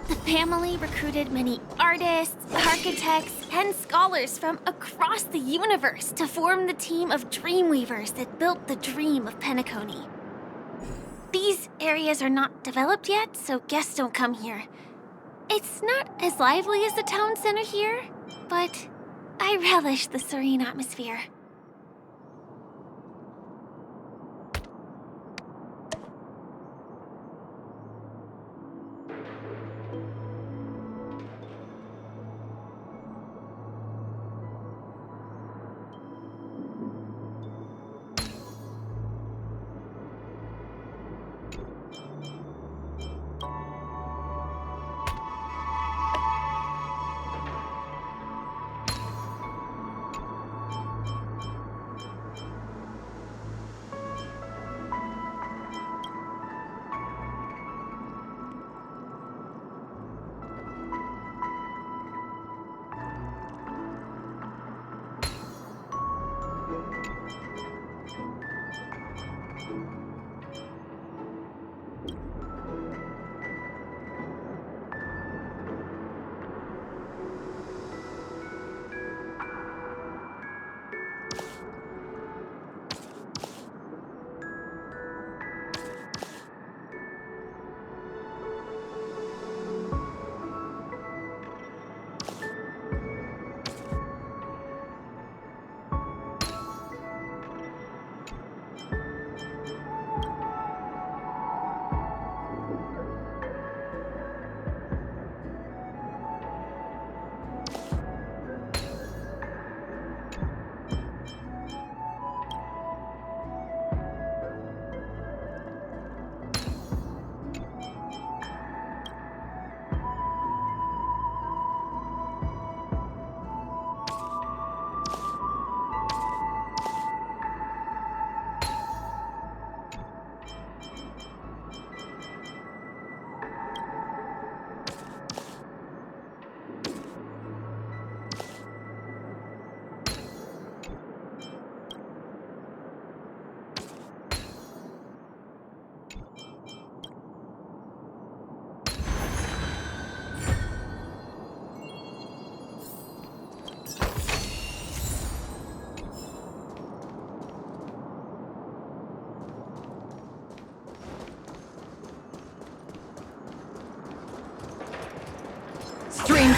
The family recruited many artists, architects, and scholars from across the universe to form the team of Dreamweavers that built the dream of Penacony. These areas are not developed yet, so guests don't come here. It's not as lively as the town center here, but I relish the serene atmosphere.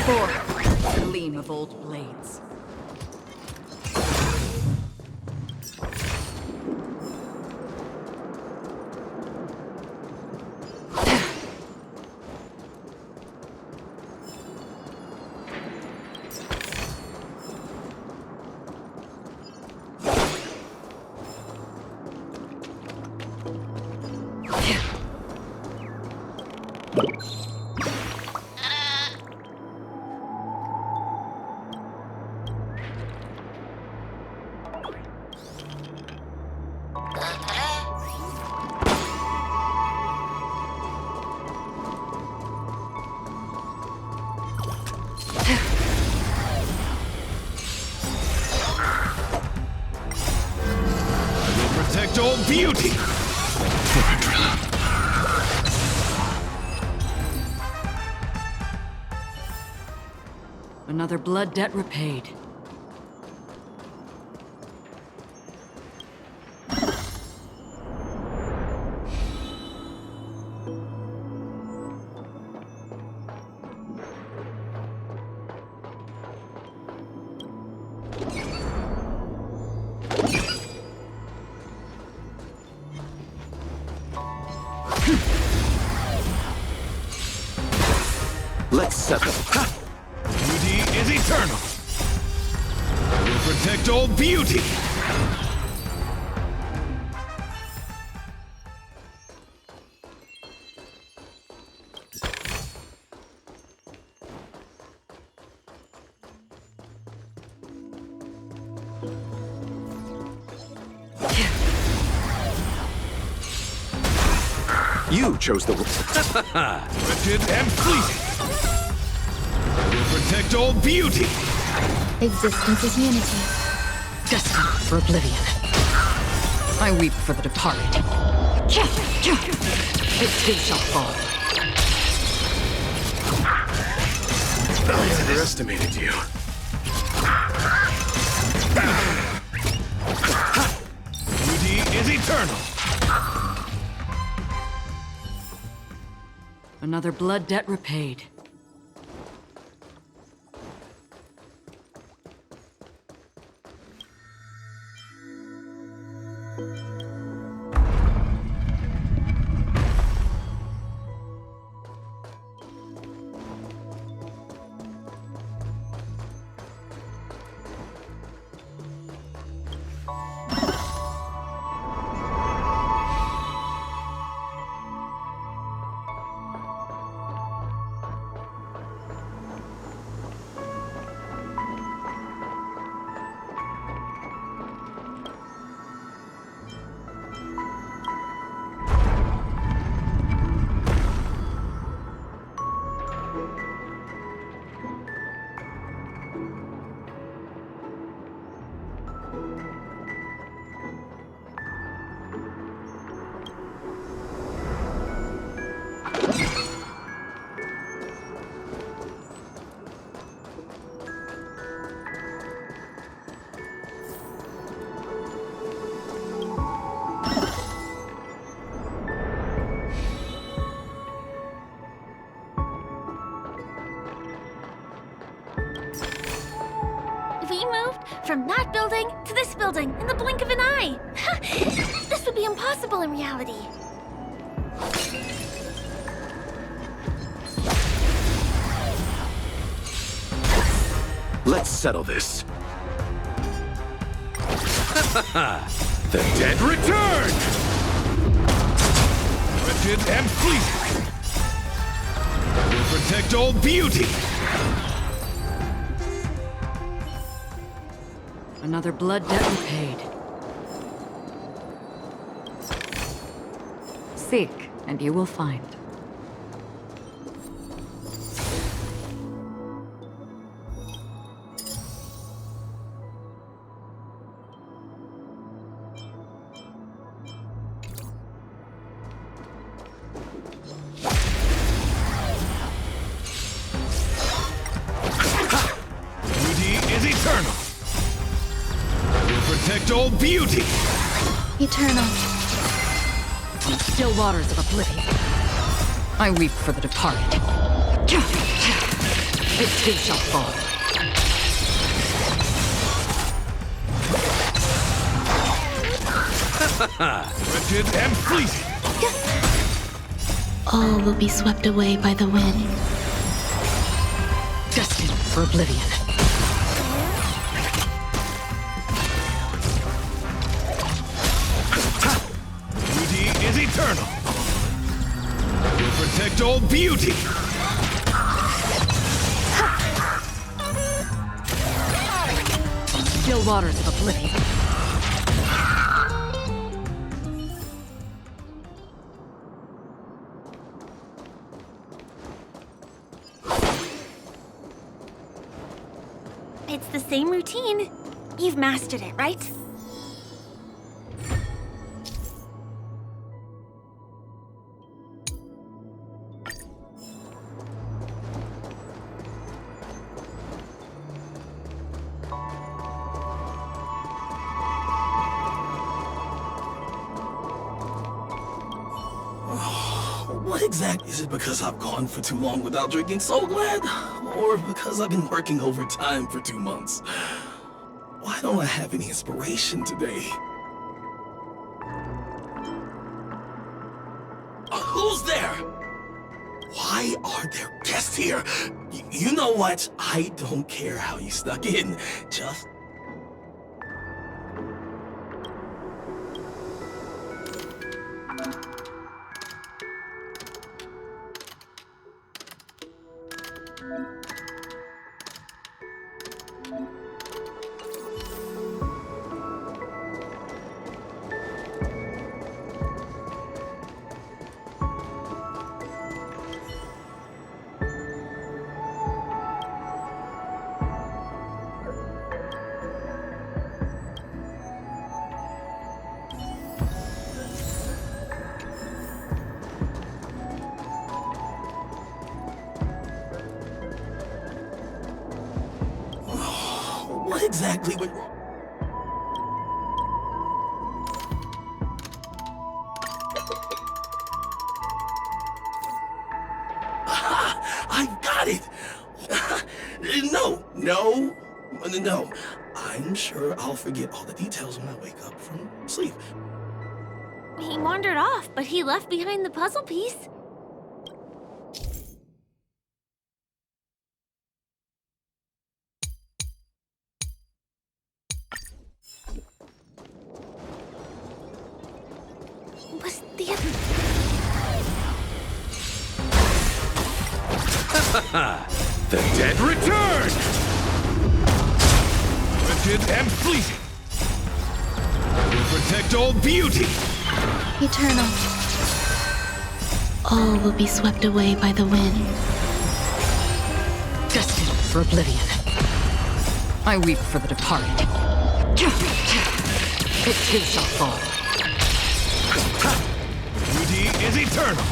4. Gleam of old blades. Protect all beauty! Another blood debt repaid. Let's settle. Beauty is eternal. I will protect all beauty. You chose the Wretched and fleeting. I will protect all beauty. Existence is unity. Destined for oblivion. I weep for the departed. It too shall fall. I underestimated you. Beauty is eternal. Another blood debt repaid. We moved from that building to this building in the blink of an eye. This would be impossible in reality. Let's settle this. The dead return! Wretched and fleeting. I will protect all beauty. Another blood debt repaid. Seek, and you will find. Beauty is eternal. I will protect all beauty. Eternal. On the still waters of oblivion, I weep for the departed. It too shall fall. Wretched and fleeting. All will be swept away by the wind. Destined for oblivion. Beauty is eternal. Will protect all beauty. Still waters of oblivion. It's the same routine. You've mastered it, right? What exactly is it because I've gone for too long without drinking so glad? Or because I've been working overtime for 2 months? Why don't I have any inspiration today? Who's there? Why are there guests here? You know what? I don't care how you snuck in. Just... What exactly went wrong? I got it! No. I'm sure I'll forget all the details when I wake up from sleep. He wandered off, but he left behind the puzzle piece. Was the other... The dead return! Wretched and fleeting. Will protect all beauty. Eternal. All will be swept away by the wind. Destined for oblivion. I weep for the departed. It too shall fall. Beauty is eternal.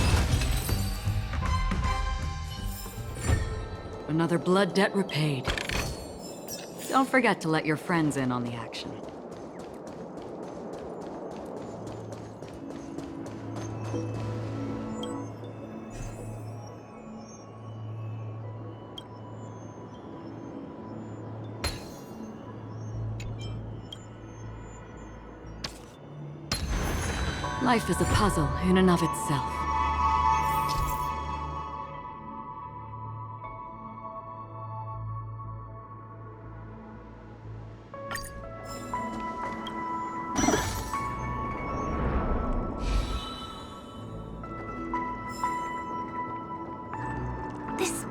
Another blood debt repaid. Don't forget to let your friends in on the action. Life is a puzzle in and of itself. This...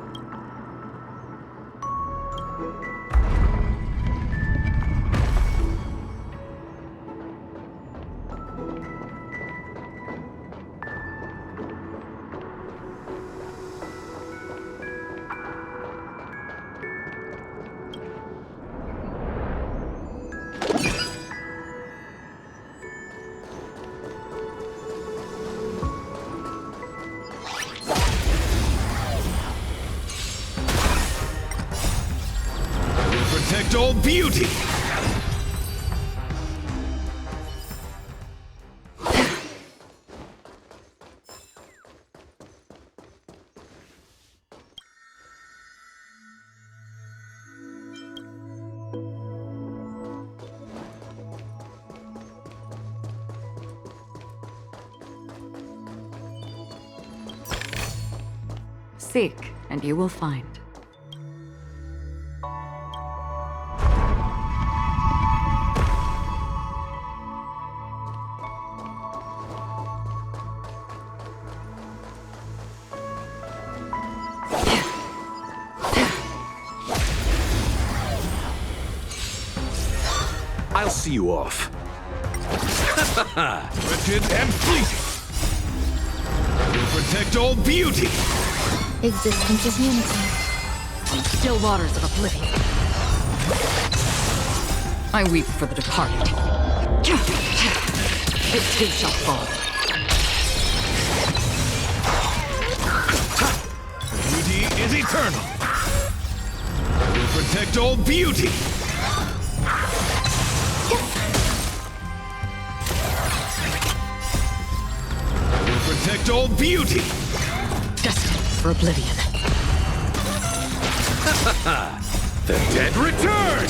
Protect all beauty. Seek, and you will find. I'll see you off. Wicked and fleeting. We'll protect all beauty. Existence is unity. Still waters of oblivion. I weep for the departed. It too shall fall. Beauty is eternal. We'll protect all beauty. We'll protect all beauty. Destined for oblivion. The dead return!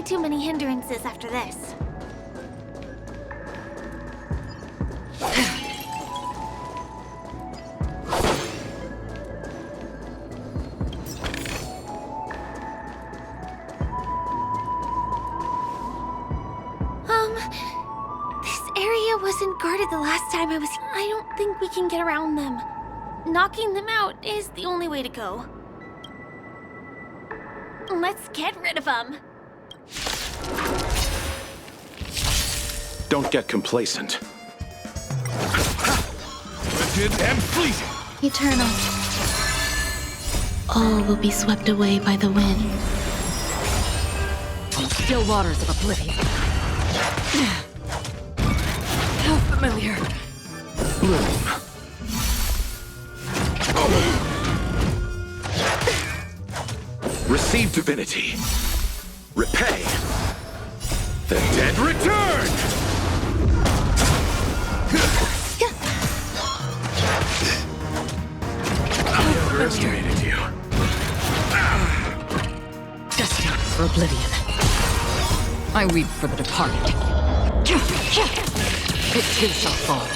too many hindrances after this. This area wasn't guarded the last time I was here. I don't think we can get around them. Knocking them out is the only way to go. Let's get rid of them. Don't get complacent. Lifted and fleeting. Eternal. All will be swept away by the wind. Still waters of oblivion. How familiar. Bloom. Receive divinity. Repay. The dead return! I underestimated you. Destined for oblivion. I weep for the departed. It too shall fall.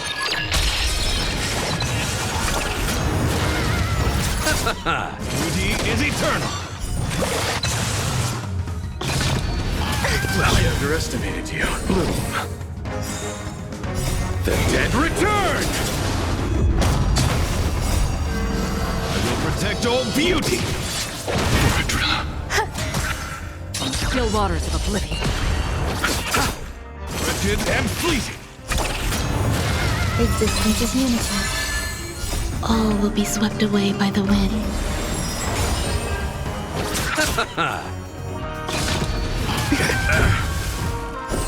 Beauty is eternal. I underestimated you. Bloom. The dead return! I will protect all beauty. Still waters of oblivion. Lifted and fleeting. Existence is unity. All will be swept away by the wind.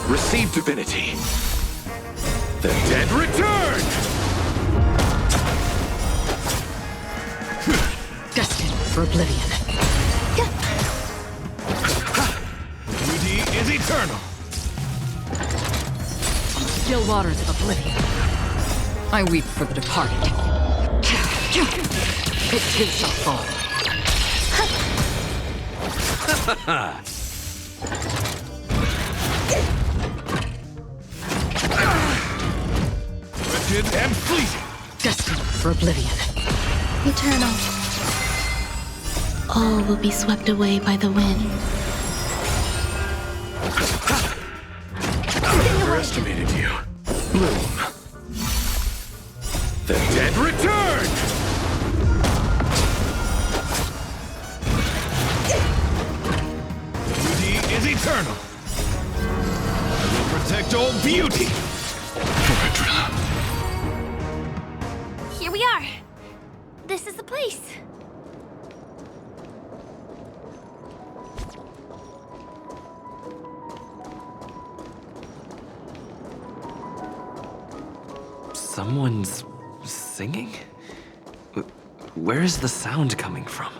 Receive divinity. The dead return! Destined for oblivion. Beauty is eternal. Still waters of oblivion. I weep for the departed. It too shall fall. Lifted and fleeting. Destined for oblivion. Eternal. All will be swept away by the wind. I underestimated you. Bloom. The dead return! Beauty is eternal. I will protect all beauty. Here we are. This is the place. Someone's singing? Where is the sound coming from?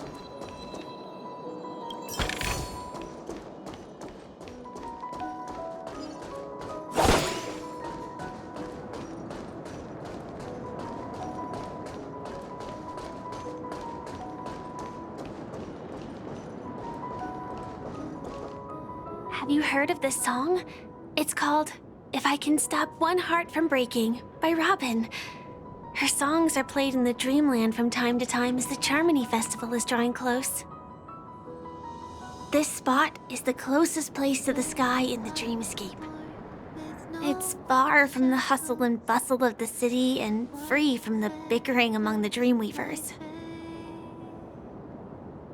Have you heard of this song? It's called If I Can Stop One Heart from Breaking by Robin. Her songs are played in the Dreamland from time to time as the Charmony Festival is drawing close. This spot is the closest place to the sky in the dreamscape. It's far from the hustle and bustle of the city and free from the bickering among the Dreamweavers.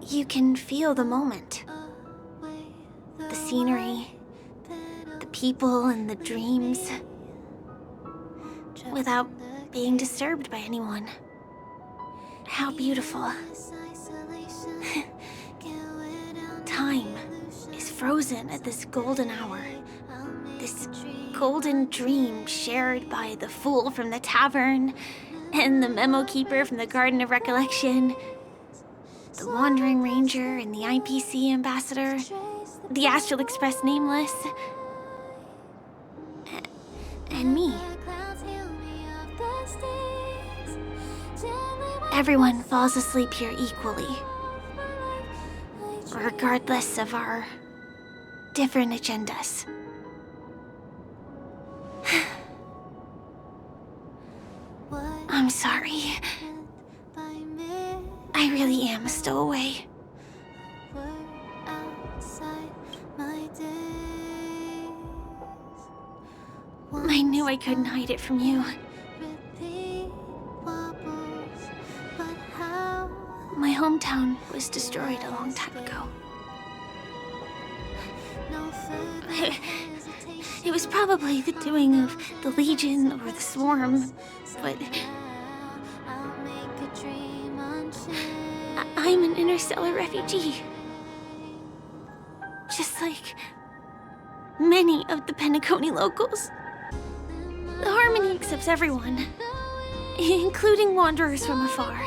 You can feel the moment. The scenery, the people and the dreams, without being disturbed by anyone. How beautiful. Time is frozen at this golden hour. This golden dream shared by the fool from the tavern and the memo keeper from the Garden of Recollection, the Wandering Ranger and the IPC ambassador, the Astral Express Nameless, and me. Everyone falls asleep here equally, regardless of our different agendas. I'm sorry. I really am a stowaway. I knew I couldn't hide it from you. My hometown was destroyed a long time ago. It was probably the doing of the Legion or the Swarm, but I'm an interstellar refugee. Just like many of the Penacony locals. The Harmony accepts everyone, including wanderers from afar.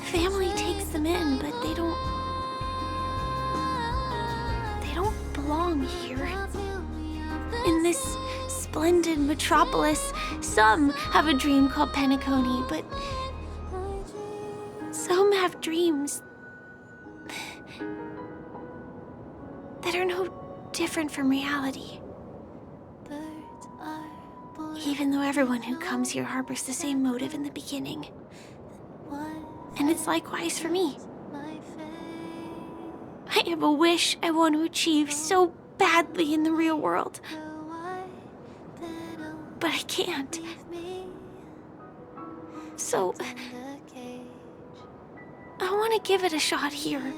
Family takes them in, but they don't belong here. In this splendid metropolis, some have a dream called Penacony, but some have dreams that are no different from reality. Even though everyone who comes here harbors the same motive in the beginning. And it's likewise for me. I have a wish I want to achieve so badly in the real world. But I can't. So I want to give it a shot here.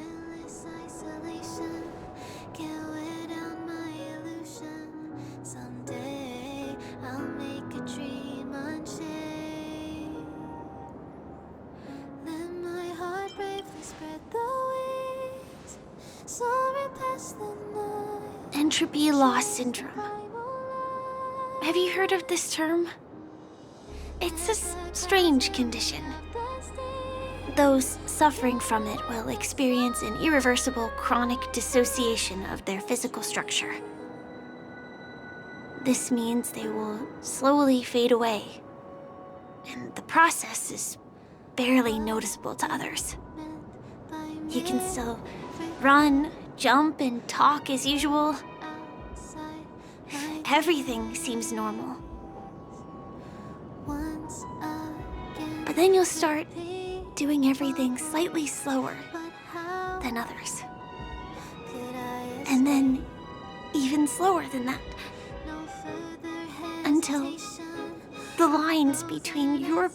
Entropy loss syndrome. Have you heard of this term? It's a strange condition. Those suffering from it will experience an irreversible chronic dissociation of their physical structure. This means they will slowly fade away, and the process is barely noticeable to others. You can still run, jump, and talk as usual. Everything seems normal. But then you'll start doing everything slightly slower than others. And then even slower than that. Until the lines between your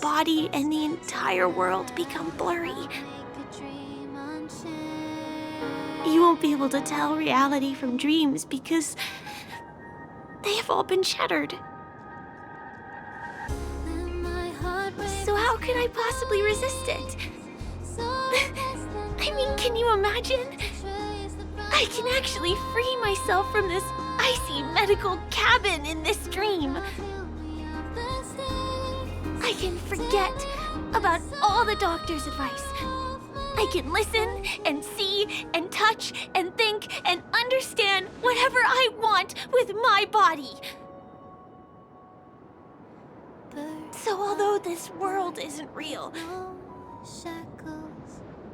body and the entire world become blurry. You won't be able to tell reality from dreams because they have all been shattered. So how could I possibly resist it? I mean, can you imagine? I can actually free myself from this icy medical cabin in this dream. I can forget about all the doctor's advice. I can listen and see and touch and think and understand whatever I want with my body. So although this world isn't real,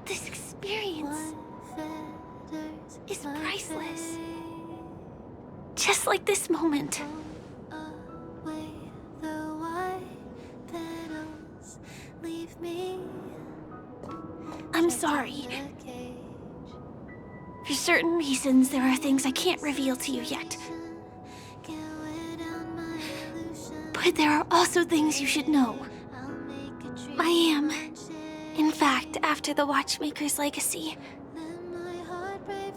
this experience is priceless. Just like this moment. I'm sorry. For certain reasons, there are things I can't reveal to you yet. But there are also things you should know. I am, in fact, after the Watchmaker's legacy.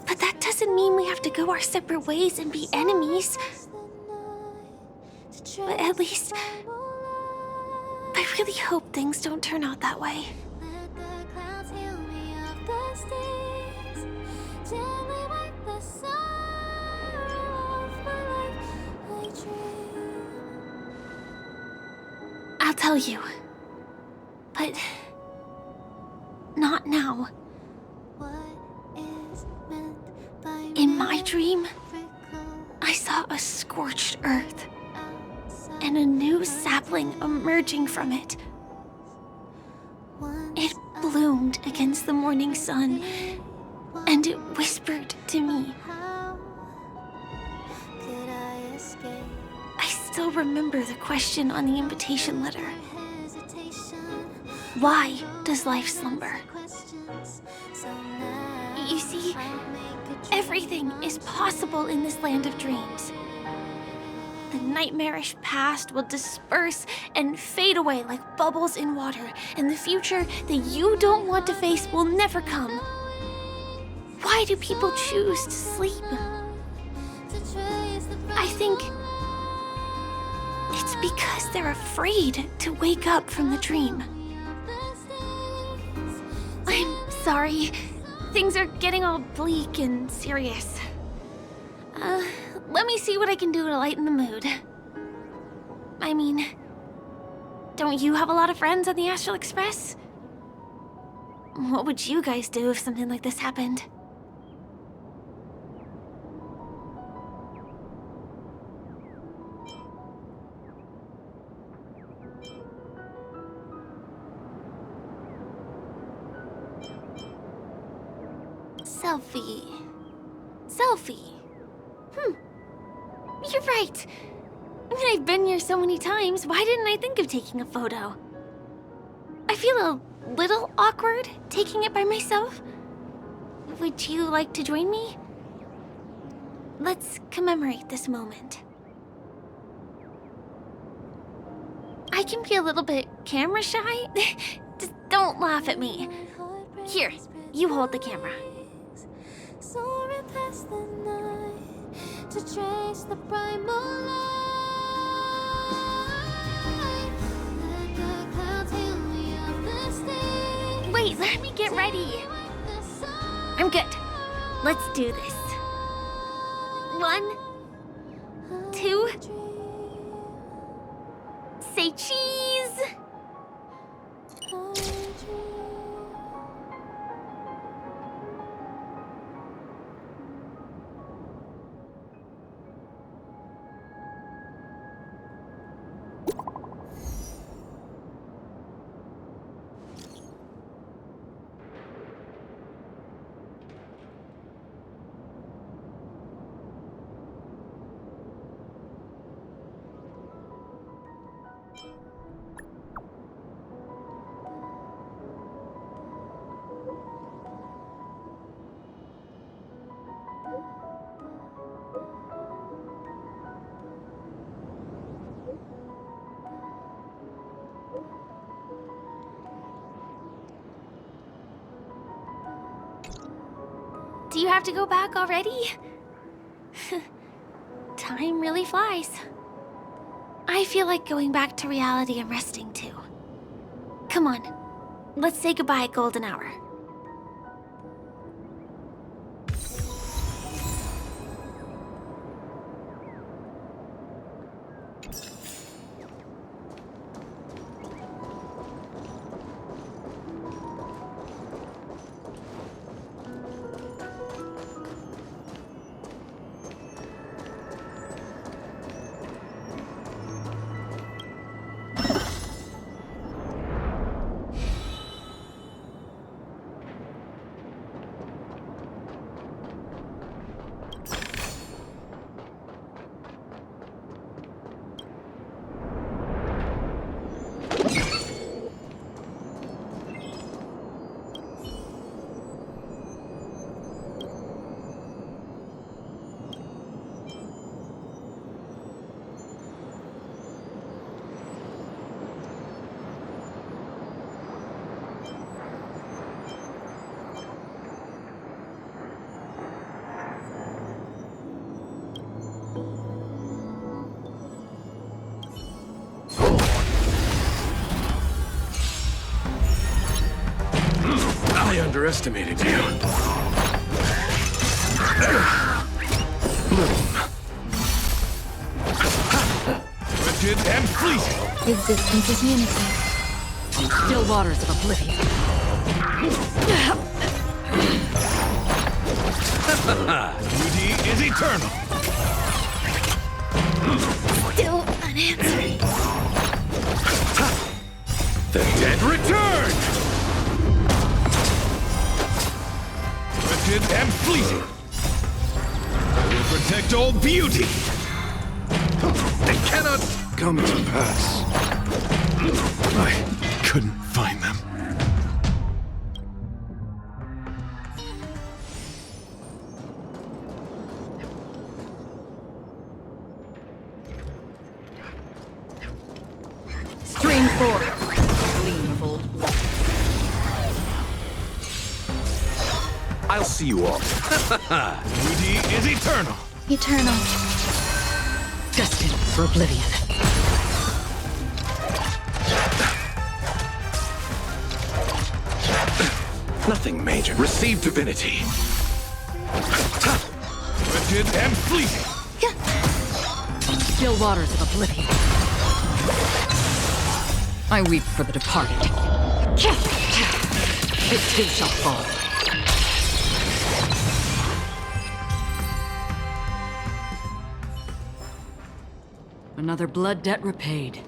But that doesn't mean we have to go our separate ways and be enemies. But at least, I really hope things don't turn out that way. I'll tell you, but not now. In my dream, I saw a scorched earth and a new sapling emerging from it. It bloomed against the morning sun and it whispered to me. I still remember the question on the invitation letter. Why does life slumber? You see, everything is possible in this land of dreams. The nightmarish past will disperse and fade away like bubbles in water, and the future that you don't want to face will never come. Why do people choose to sleep? I think it's because they're afraid to wake up from the dream. I'm sorry. Things are getting all bleak and serious. Let me see what I can do to lighten the mood. I mean, don't you have a lot of friends on the Astral Express? What would you guys do if something like this happened? Selfie. You're right. I mean, I've been here so many times. Why didn't I think of taking a photo? I feel a little awkward taking it by myself. Would you like to join me? Let's commemorate this moment. I can be a little bit camera shy. Just don't laugh at me. Here, you hold the camera. Soaring past the night to trace the primal light. Let the clouds heal me up the stage. Wait, let me get ready. I'm good. Let's do this. 1, 2. Say cheese. Do you have to go back already? Time really flies. I feel like going back to reality and resting too. Come on, let's say goodbye, Golden Hour. I underestimated you. Bloom. Rigid and fleeting. Existence is unity. Still waters of oblivion. Beauty is eternal. Still unanswered. The dead return. Rigid beauty! They cannot come to pass. I couldn't find them. Stream 4. Gleam of old blood. I'll see you all. Beauty is eternal. Eternal. Destined for oblivion. Nothing major. Receive divinity. Wretched and fleeting. Still waters of oblivion. I weep for the departed. It too shall fall. Another blood debt repaid.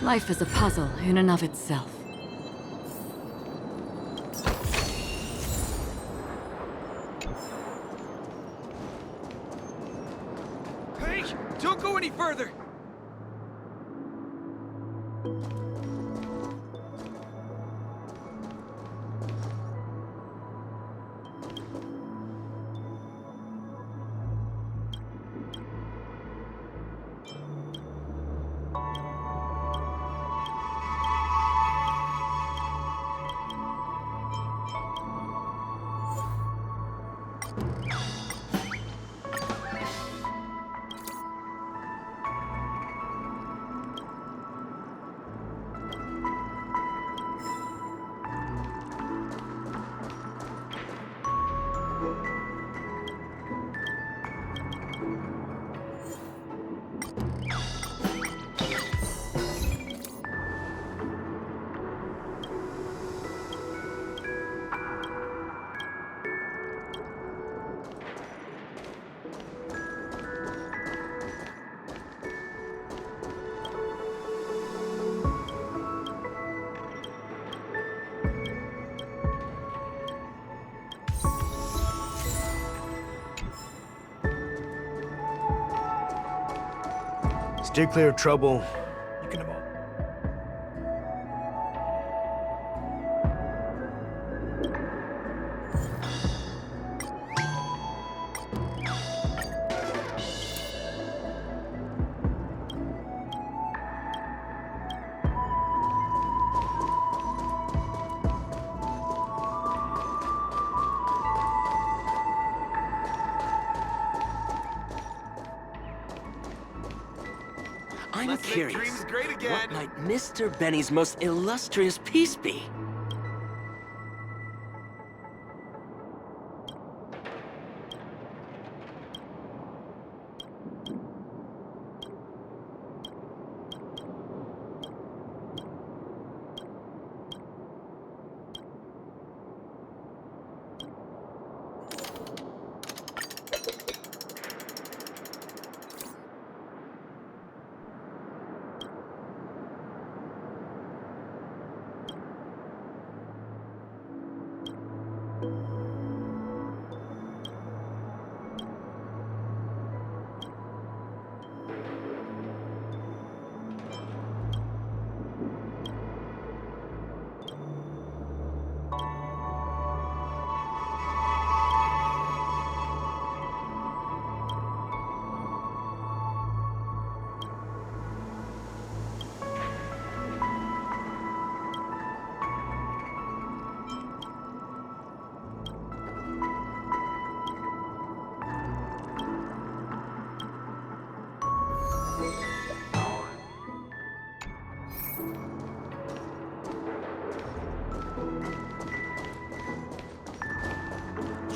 Life is a puzzle in and of itself. Hey, don't go any further! Stay clear of trouble. You can have all. I'm Let's make curious, dreams great again. what might Mr. Benny's most illustrious piece be?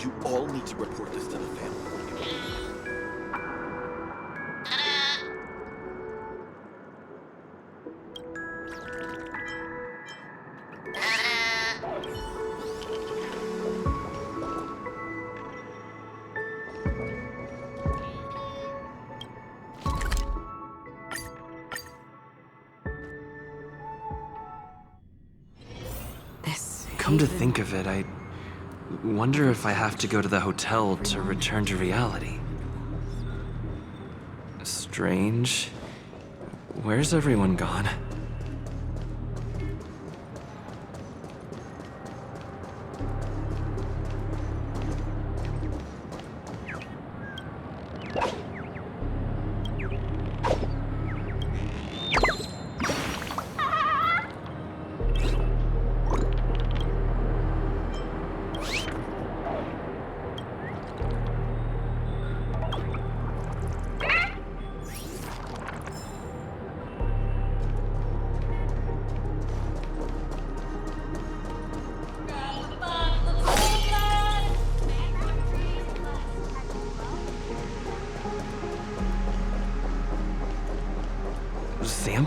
You all need to report this to the family. Come to think of it, I wonder if I have to go to the hotel to return to reality. Strange. Where's everyone gone?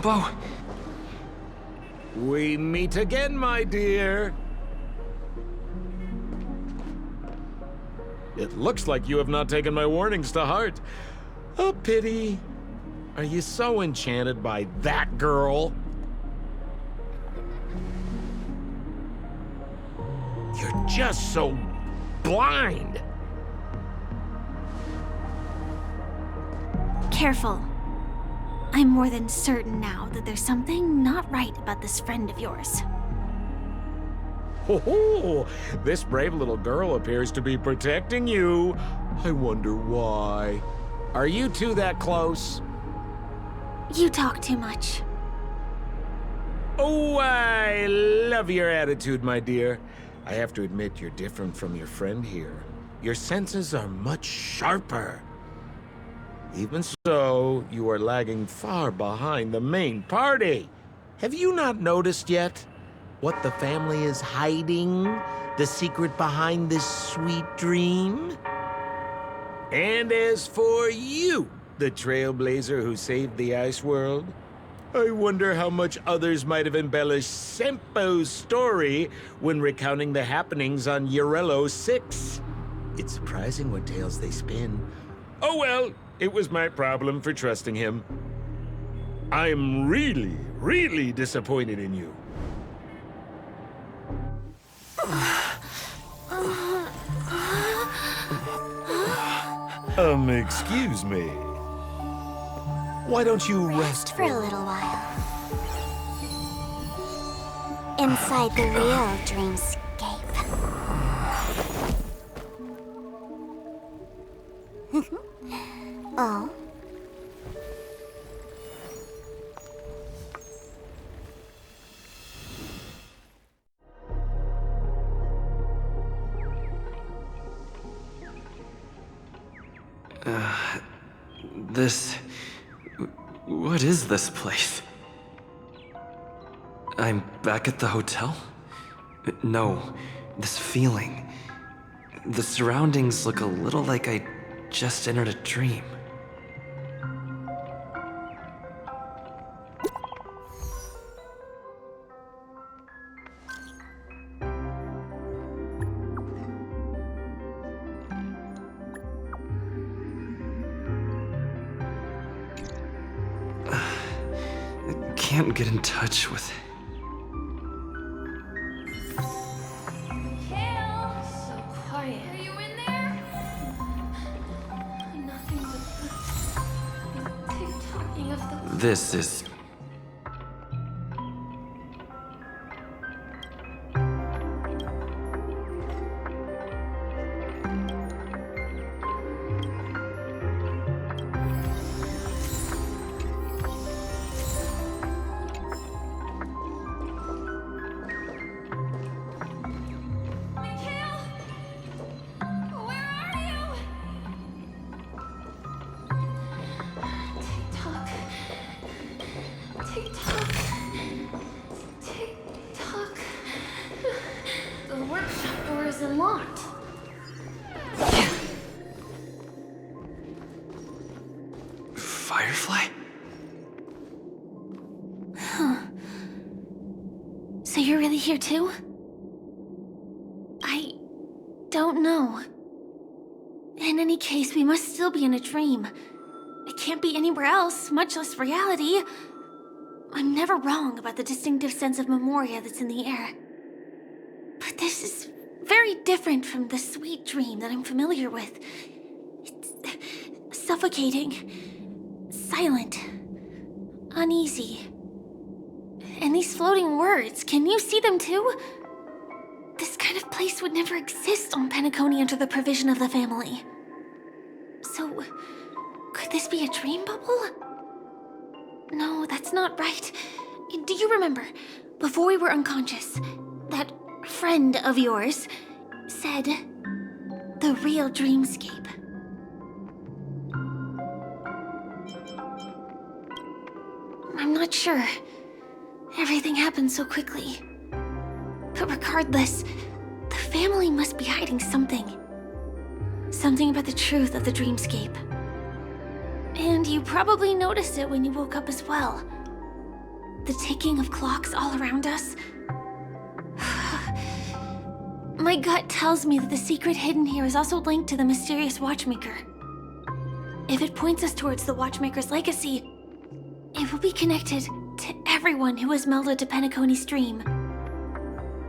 Zambo? We meet again, my dear. It looks like you have not taken my warnings to heart. A pity. Are you so enchanted by that girl? You're just so blind. Careful. I'm more than certain now that there's something not right about this friend of yours. Oh, this brave little girl appears to be protecting you. I wonder why. Are you two that close? You talk too much. Oh, I love your attitude, my dear. I have to admit you're different from your friend here. Your senses are much sharper. Even so, you are lagging far behind the main party. Have you not noticed yet what the family is hiding? The secret behind this sweet dream? And as for you, the trailblazer who saved the ice world, I wonder how much others might have embellished Sempo's story when recounting the happenings on Urello 6. It's surprising what tales they spin. Oh well, it was my problem for trusting him. I'm really, really disappointed in you. Excuse me. Why don't you rest For a little while. Inside the real dreamscape. Oh? What is this place? I'm back at the hotel? No, this feeling. The surroundings look a little like I just entered a dream. Can't get in touch with it. So quiet. Are you in there? Nothing but the tick-tocking of the... This is... Tick-tock. Tick-tock. Tick-tock. The workshop door is unlocked. Firefly? Huh. So you're really here too? I don't know. In any case, we must still be in a dream. It can't be anywhere else, much less reality. I'm never wrong about the distinctive sense of memoria that's in the air. But this is very different from the sweet dream that I'm familiar with. It's suffocating, silent, uneasy. And these floating words, can you see them too? This kind of place would never exist on Penacony under the provision of the family. So, could this be a dream bubble? No, that's not right. Do you remember, before we were unconscious, that friend of yours said the real dreamscape? I'm not sure. Everything happened so quickly. But regardless, the family must be hiding something. Something about the truth of the dreamscape. And you probably noticed it when you woke up as well. The ticking of clocks all around us. My gut tells me that the secret hidden here is also linked to the mysterious Watchmaker. If it points us towards the Watchmaker's legacy, it will be connected to everyone who has melded to Penacony's dream.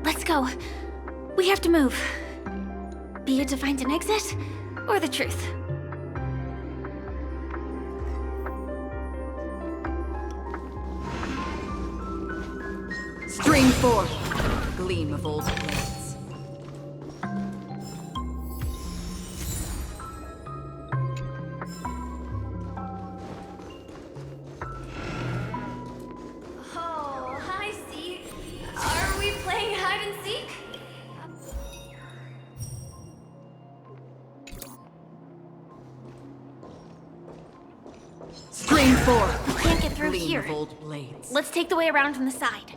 Let's go. We have to move. Be it to find an exit, or the truth. Stream forth, gleam of old blades. Oh, hi, Zeke. Are we playing hide and seek? Stream forth. We can't get through Gleam here. of old blades. Let's take the way around from the side.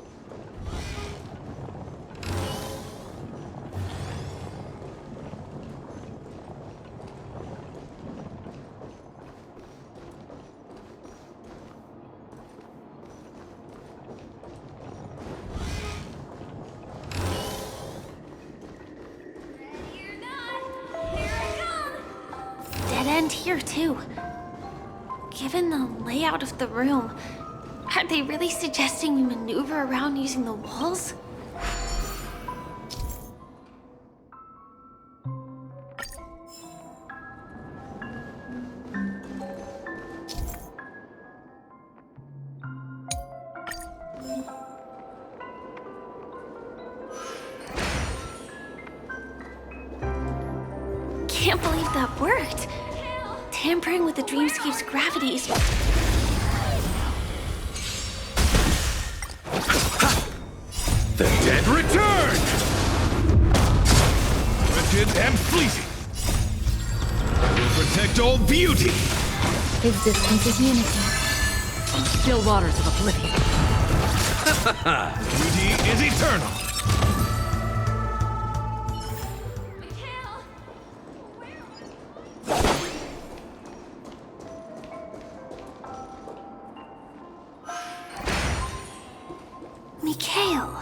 Dead end here, too. Given the layout of the room, are they really suggesting we maneuver around using the walls? can't believe that worked. Tampering with the dreamscape's gravities. The dead return! Wicked and fleeting. I will protect all beauty. Existence is unity. Still waters of oblivion. Beauty is eternal. Mikhail.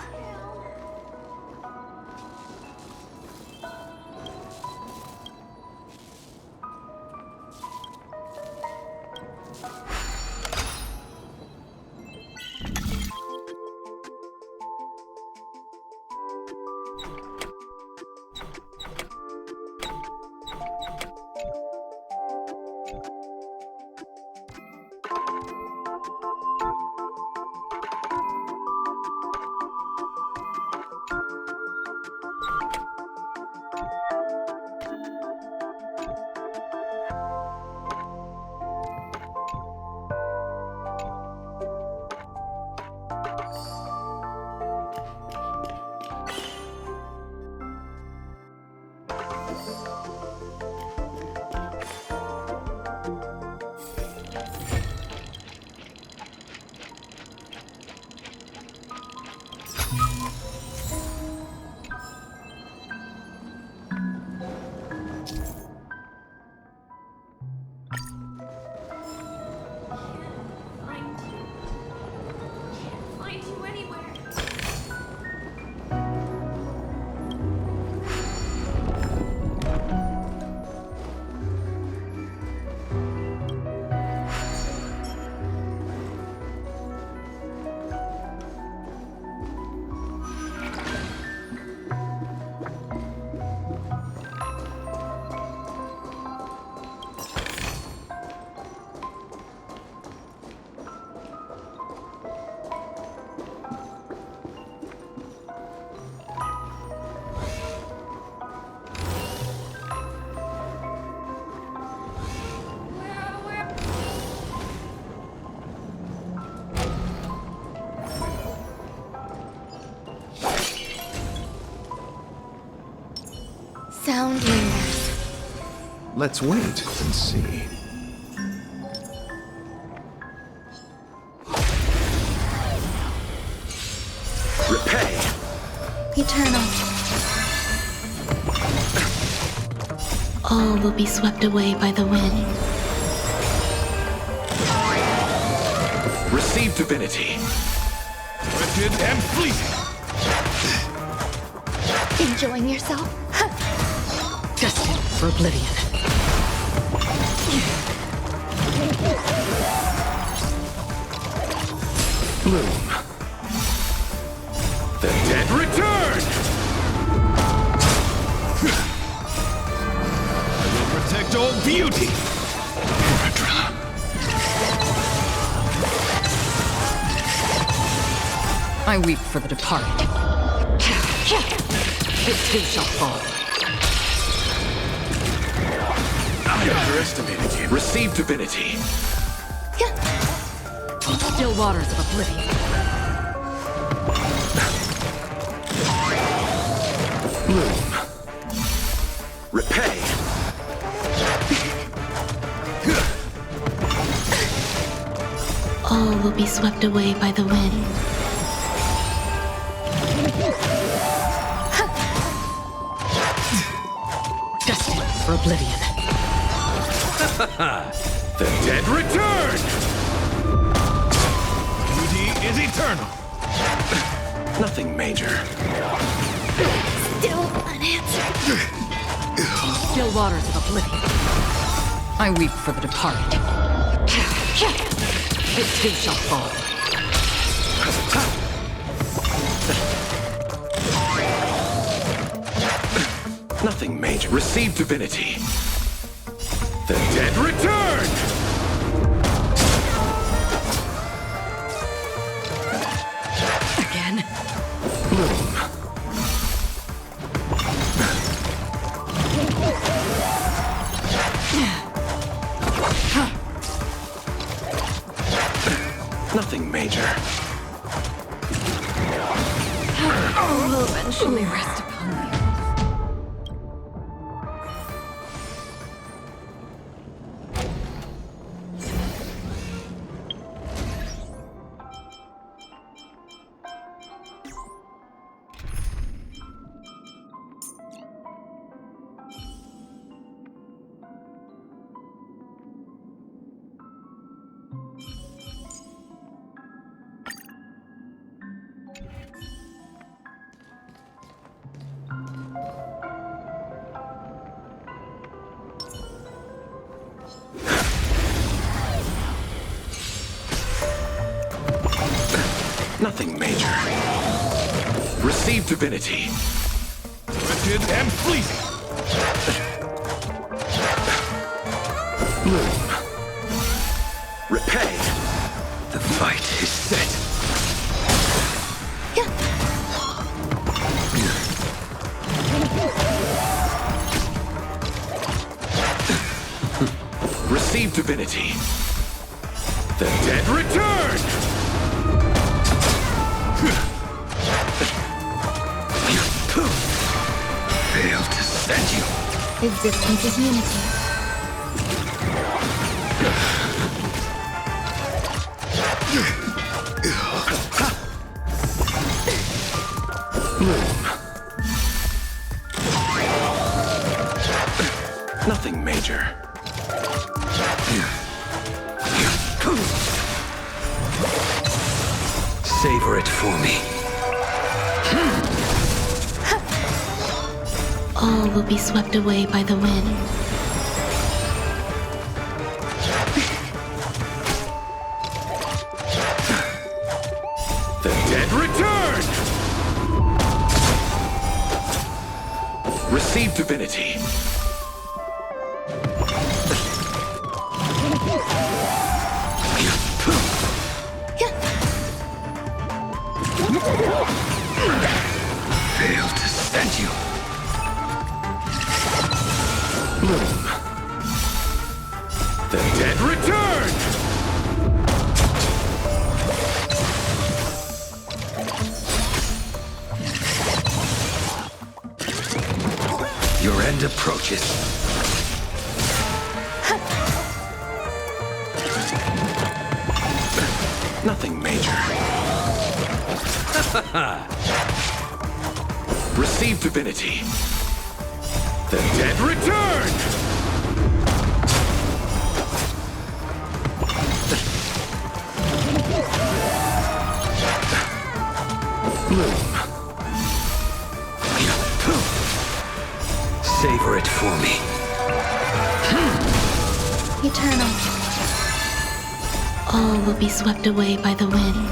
Sound lingers. Let's wait and see. Repay! Eternal. All will be swept away by the wind. Receive divinity. Wicked and fleeting. Enjoying yourself? Destined for oblivion. Bloom. The dead return! I will protect all beauty. I weep for the departed. It too shall fall. I underestimated you. Receive divinity. Still waters of oblivion. Bloom. Repay. All will be swept away by the wind. Destined for oblivion. The dead return! Beauty is eternal. Nothing major. Still unanswered. Still waters of oblivion. I weep for the departed. It too shall fall. Nothing major. Receive divinity. The dead return! Again? Bloom. Nothing major. All will eventually rest upon the earth. Nothing major. Receive divinity. Wicked and fleeting. Bloom. Repay. The fight is set. Receive divinity. The dead return! Fail to send you. Existence is unity. Bloom. Nothing major. Savor it for me. All will be swept away by the wind. The dead return! Receive divinity. Fail to send you. Bloom. The dead return! Your end approaches. Nothing major. Receive divinity. The dead return! Bloom. Savor it for me. Eternal. All will be swept away by the wind.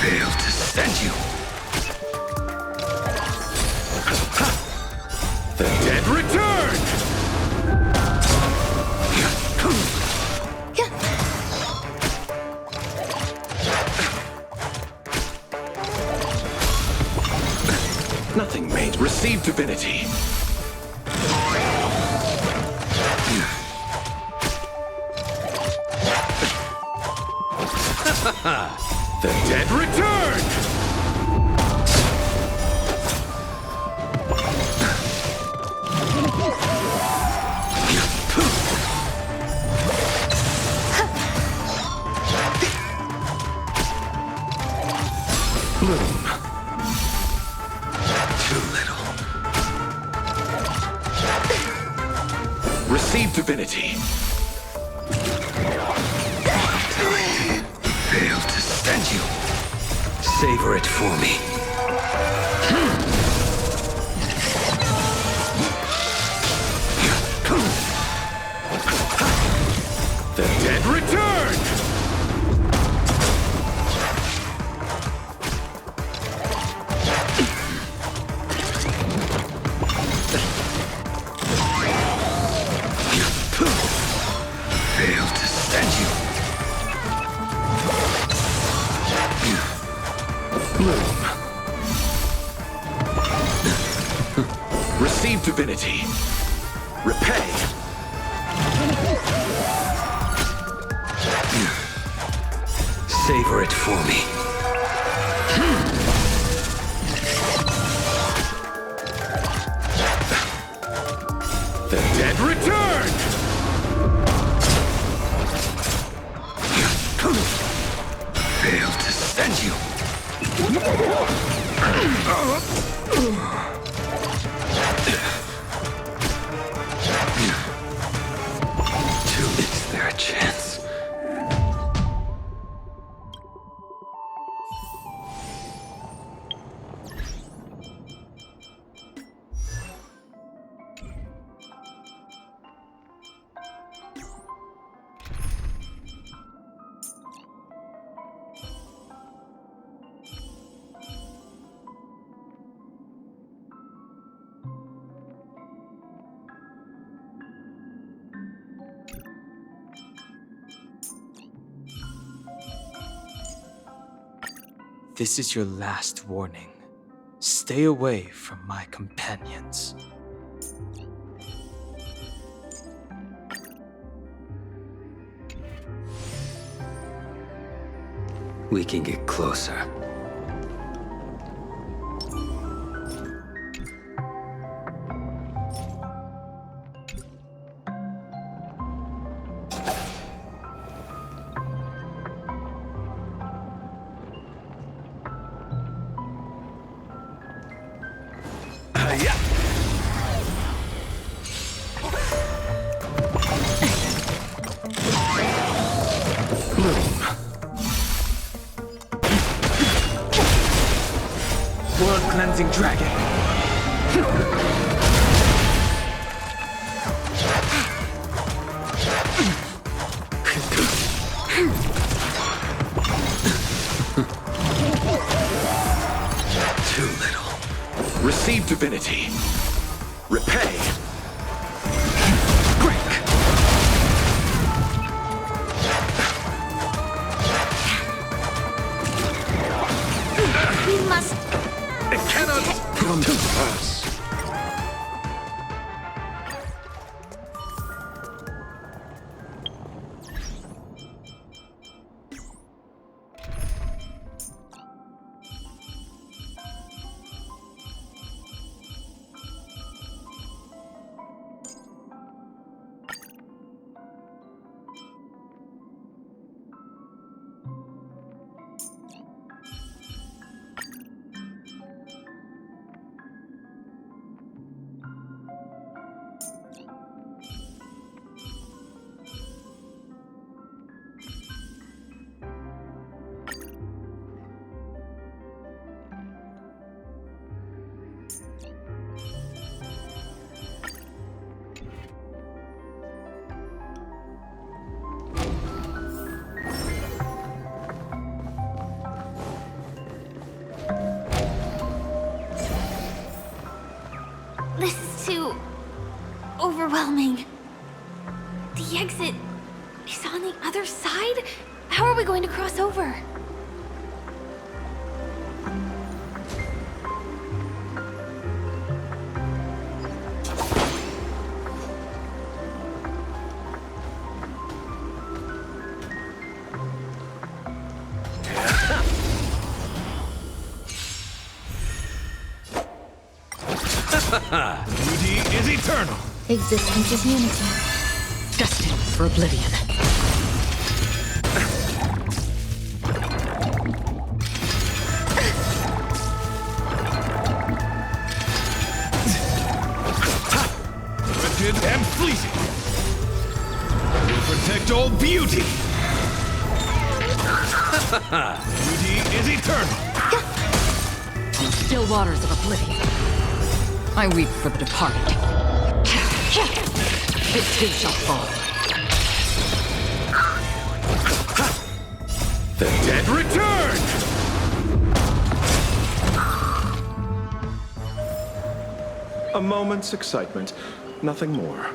Fail to send you. The dead return! Nothing made. Receive divinity. The dead return! Bloom. Too little. Receive divinity. Fail to send you. Savor it for me. The dead return! Fail to send you. Bloom. Receive divinity. Repay. Savor it for me. The dead return! Failed to send you. Is there a chance? This is your last warning. Stay away from my companions. We can get closer. World-cleansing dragon. Too little. Receive divinity. Repay. We must... It cannot come to pass. This is too... overwhelming. The exit is on the other side? How are we going to cross over? Beauty is eternal. Existence is unity. Destined for oblivion. Wretched and fleeting. I will protect all beauty. Beauty is eternal. Still waters of oblivion. I weep for the departed. It too shall fall. The dead return! A moment's excitement, nothing more.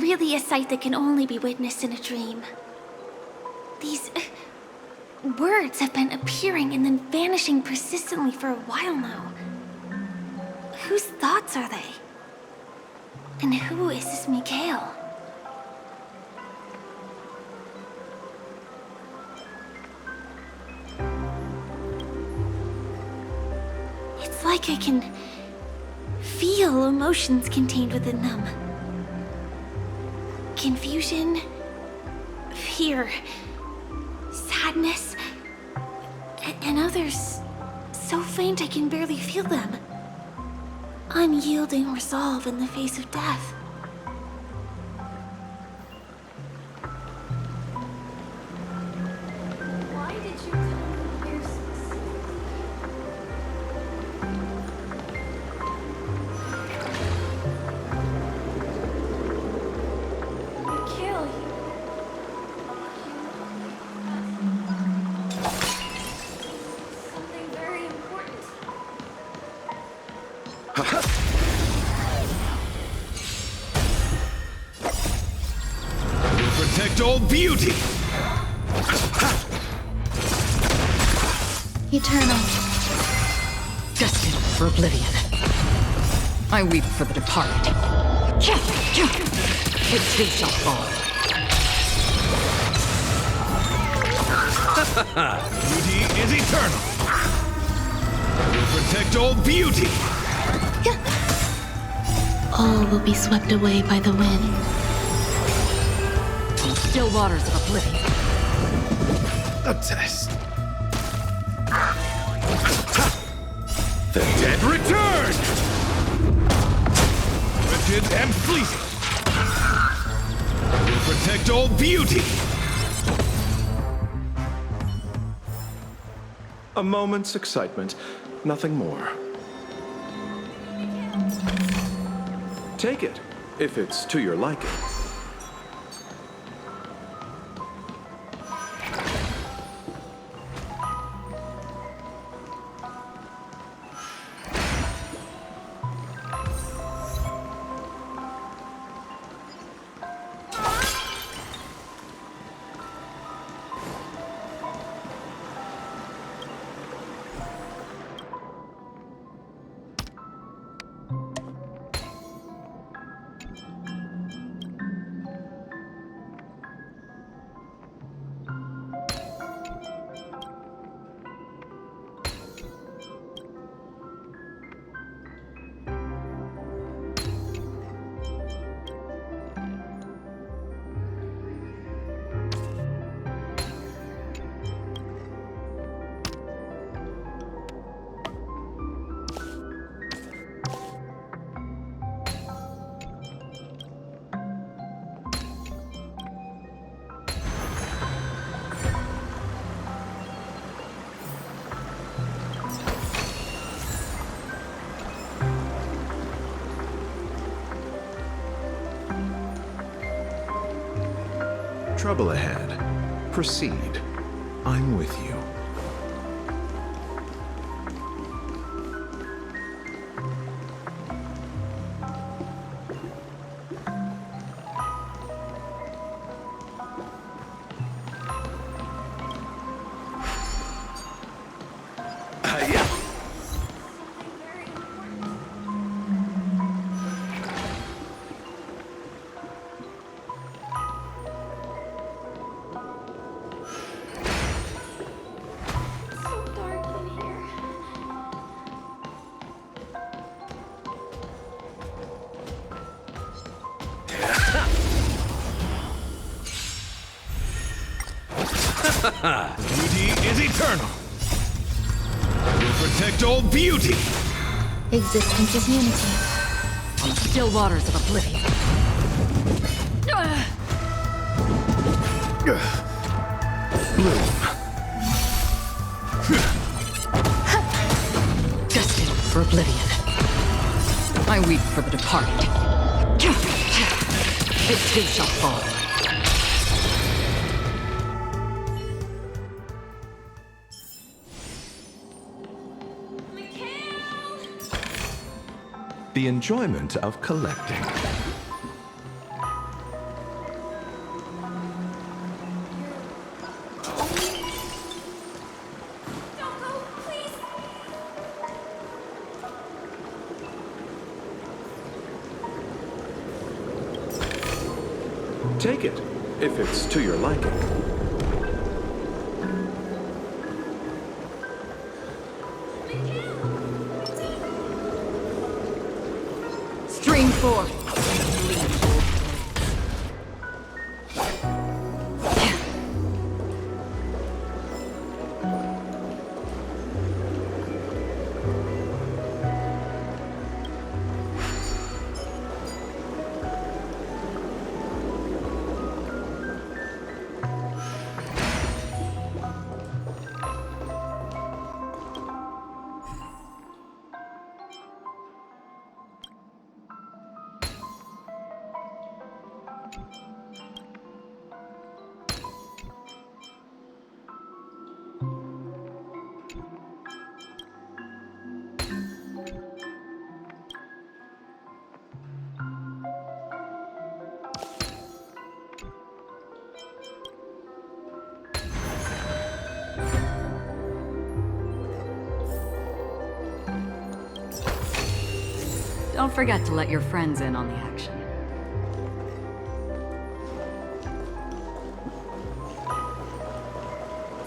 really a sight that can only be witnessed in a dream. These words have been appearing and then vanishing persistently for a while now. Whose thoughts are they? And who is this Mikhail? It's like I can feel emotions contained within them. Confusion, fear, sadness, and others so faint I can barely feel them. Unyielding resolve in the face of death. Why did you come here Mikhail, something very important. Protect all beauty! Eternal. Destined for oblivion. I weep for the departed. It too shall fall. Beauty is eternal! Protect all beauty! All will be swept away by the wind. Still waters of oblivion. A test. The dead return! Rigid and fleeting. Protect all beauty! A moment's excitement, nothing more. Take it, if it's to your liking. Trouble ahead. Proceed. I'm with you. Beauty is eternal. Protect all beauty. Existence is unity. On still waters of oblivion. Bloom. Destined for oblivion. I weep for the departed. It too shall fall. The enjoyment of collecting. Don't go, please. Take it, if it's to your liking. Stream 4. Don't forget to let your friends in on the action.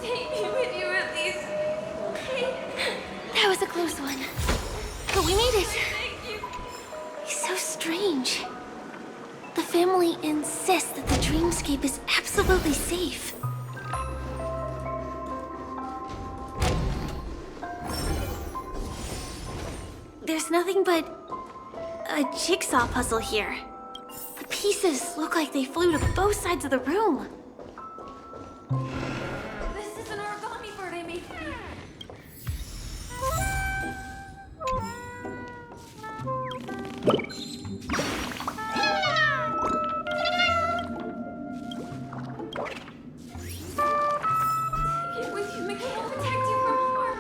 Take me with you at least. That was a close one. But we made it. He's so strange. The family insists that the dreamscape is absolutely safe. There's nothing but a jigsaw puzzle here. The pieces look like they flew to both sides of the room. This is an origami bird I made for you. Take it with you, Mickey. I'll protect you from harm.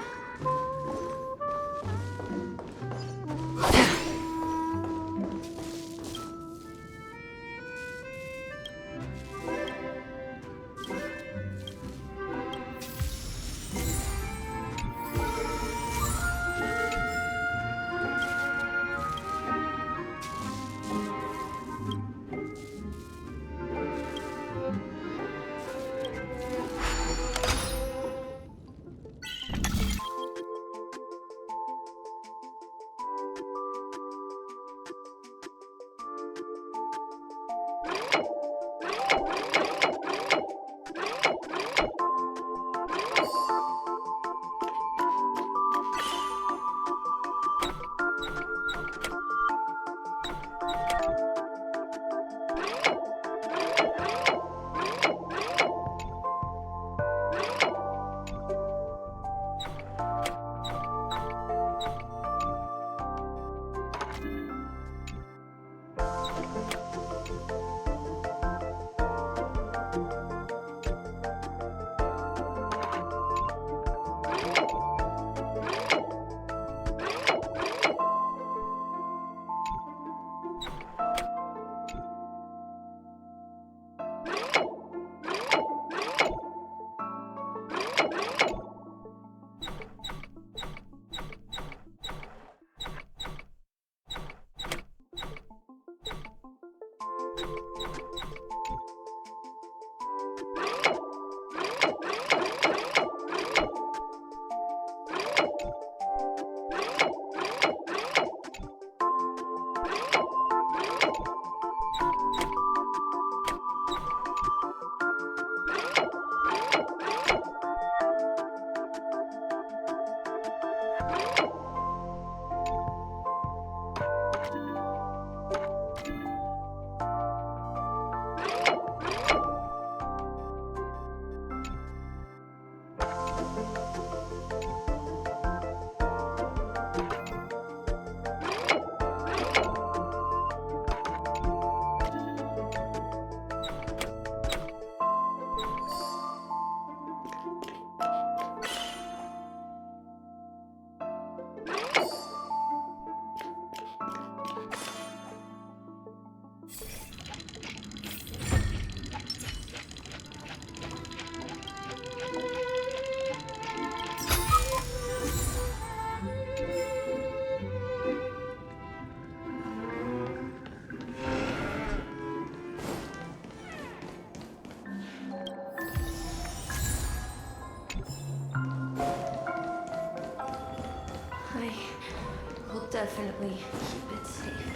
definitely keep it safe.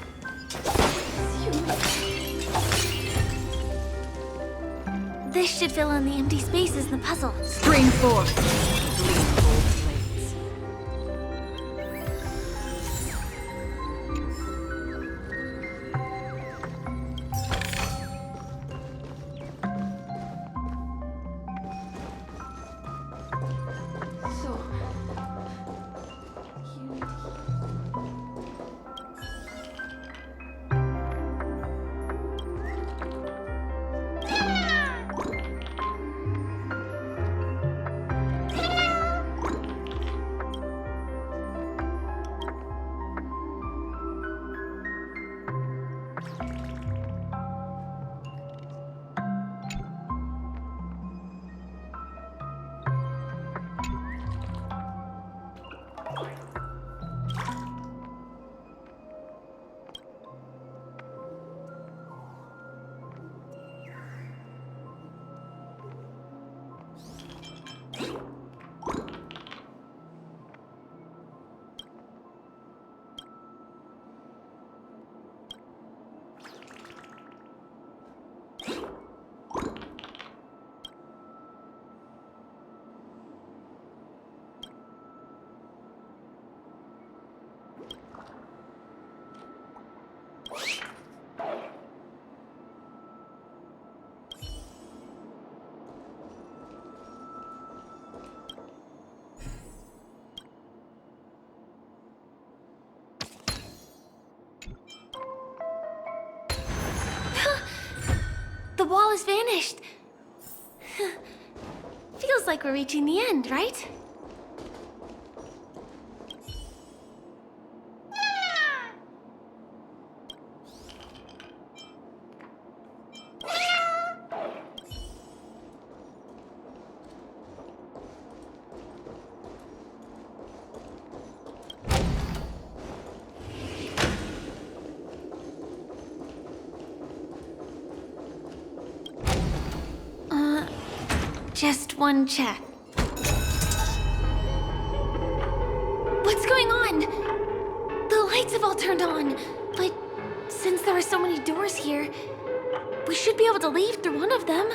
This should fill in the empty spaces in the puzzle. Screen 4. The wall has vanished. Feels like we're reaching the end, right? Just one check. What's going on? The lights have all turned on, but since there are so many doors here, we should be able to leave through one of them.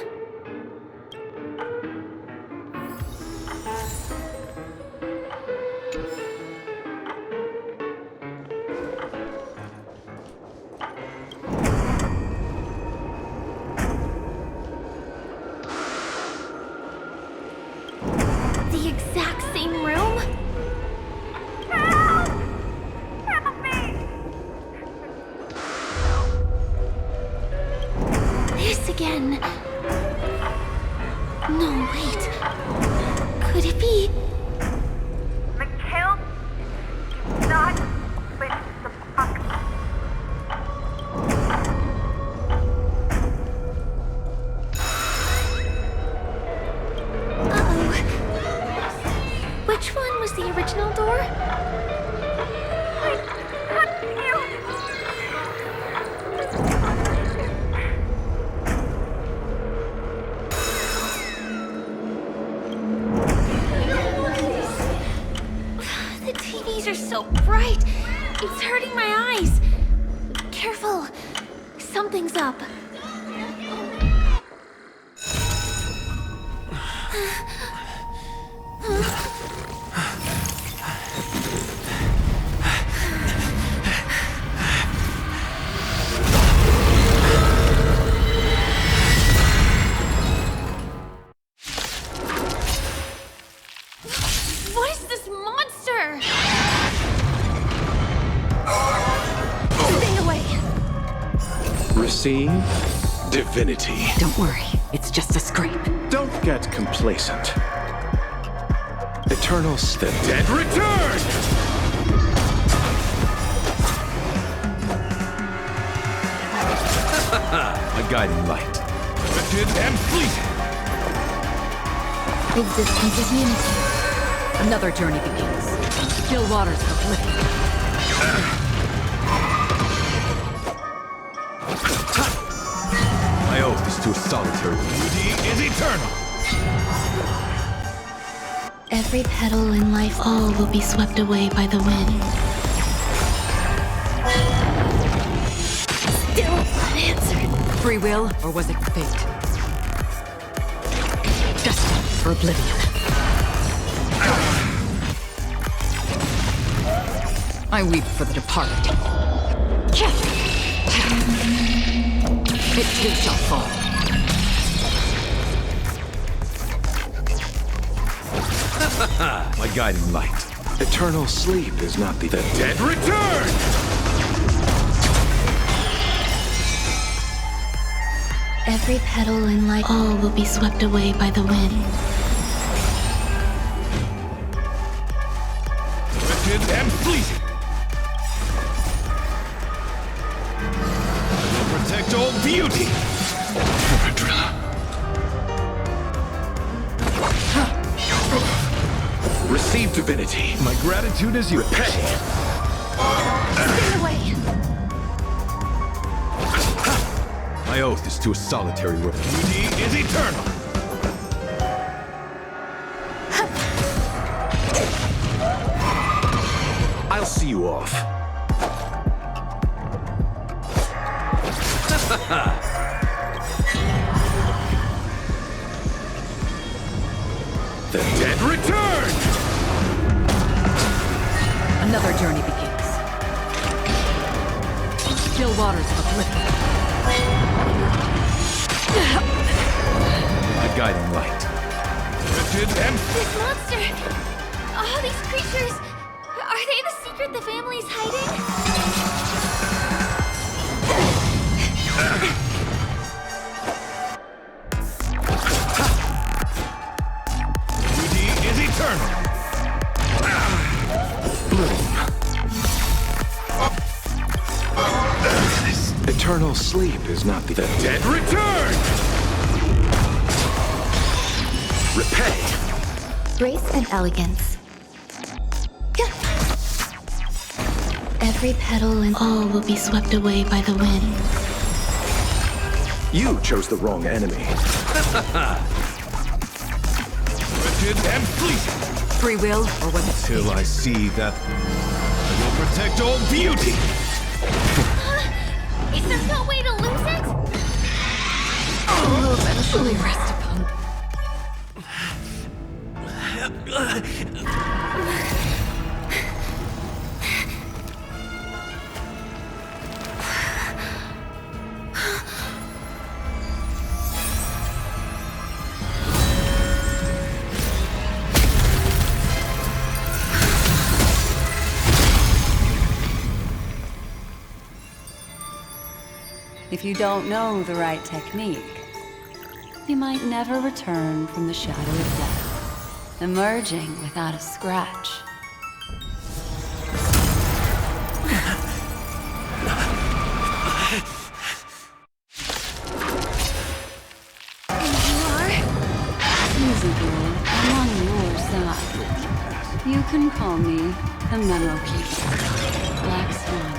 The exact same room? Help! Help me! This again. No, wait. Could it be? Mikhail, do not lift the box. Which one was the original door? The TVs are so bright. It's hurting my eyes. Careful. Something's up. What is this monster? Stay away. Receive divinity. Don't worry, it's just a scrape. Don't get complacent. Eternal step. Dead return! A guiding light. Lifted and fleeting. Existence is unity. Another journey begins. Still waters of oblivion. I owe this to a solitary Beauty is eternal. Every petal in life, all will be swept away by the wind. Free will, or was it fate? Destined for oblivion. I weep for the departed. It too shall fall. My guiding light. Eternal sleep is not the dead return! Every petal in life, all will be swept away by the wind. Wicked and fleeting. I will protect all beauty. receive divinity. My gratitude is yours. Repay. Stay away. My oath is to a solitary work. Beauty is eternal. I'll see you off. The dead return! Another journey begins. Still waters of oblivion. My guiding light. Lifted and... This monster! All these creatures! Are they the secret the family's hiding? Beauty is eternal. Eternal sleep is not the dead return! Repay. Grace and elegance. Every petal and all will be swept away by the wind. You chose the wrong enemy. Wicked and fleeting. Free will, or was it Till I see that I will protect all beauty. Is there no way to lose it? will eventually rest upon? If you don't know the right technique, you might never return from the shadow of death, emerging without a scratch. Easy girl, I'm on your side. You can call me the Memo Keeper, Black Swan.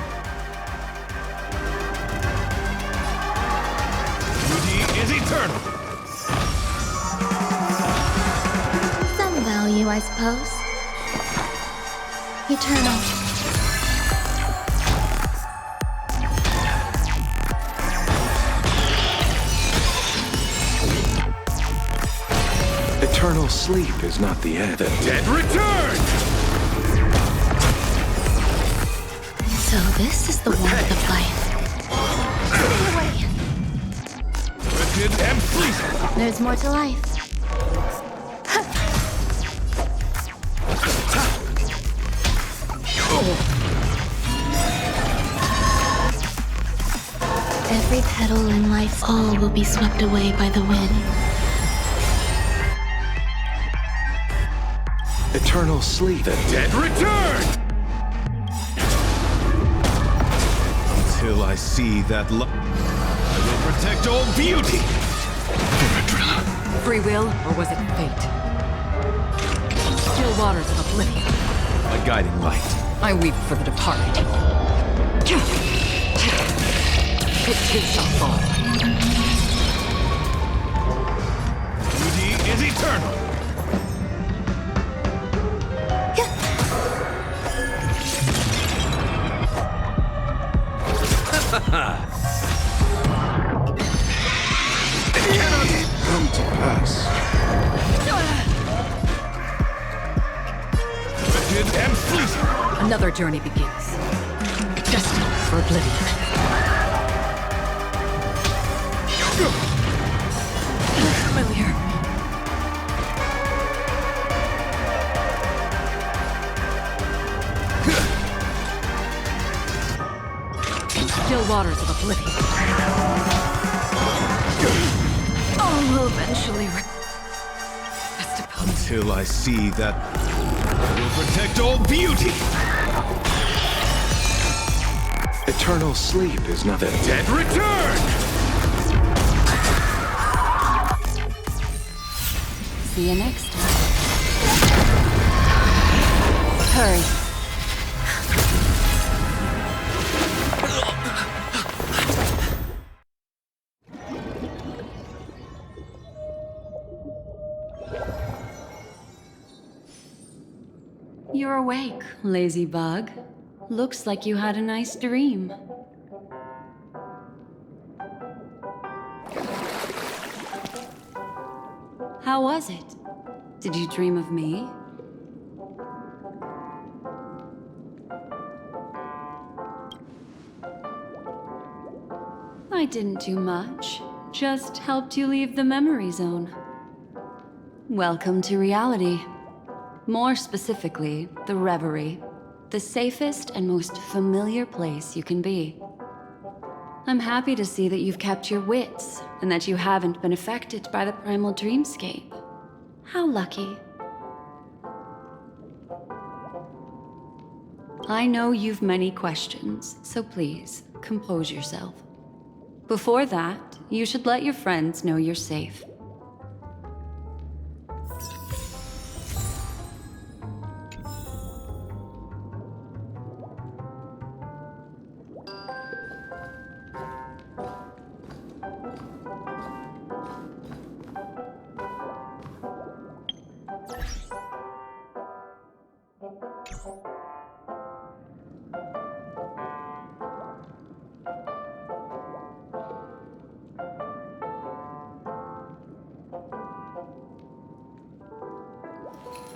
Is eternal. Some value, I suppose. Eternal. Eternal sleep is not the end. The dead return! So this is the warmth of life. Stay away. And fleeting. There's more to life. Every petal in life, all will be swept away by the wind. Eternal sleep. The dead return! Until I see that love. I will protect all beauty! Free will, or was it fate? Still waters of oblivion. My guiding light. I weep for the departed. It too shall fall. Beauty is eternal. face. Wicked and fleeting. Another journey begins. Destined for oblivion. Familiar. Still waters of oblivion. All will eventually rest upon Until I see that I will protect all beauty. Eternal sleep is nothing. Dead return! See you next time. Hurry. You're awake, lazy bug. Looks like you had a nice dream. How was it? Did you dream of me? I didn't do much. Just helped you leave the memory zone. Welcome to reality. More specifically, the Reverie. The safest and most familiar place you can be. I'm happy to see that you've kept your wits, and that you haven't been affected by the primal dreamscape. How lucky. I know you've many questions, so please, compose yourself. Before that, you should let your friends know you're safe.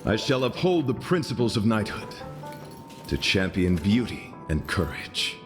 I shall uphold the principles of knighthood to champion beauty and courage.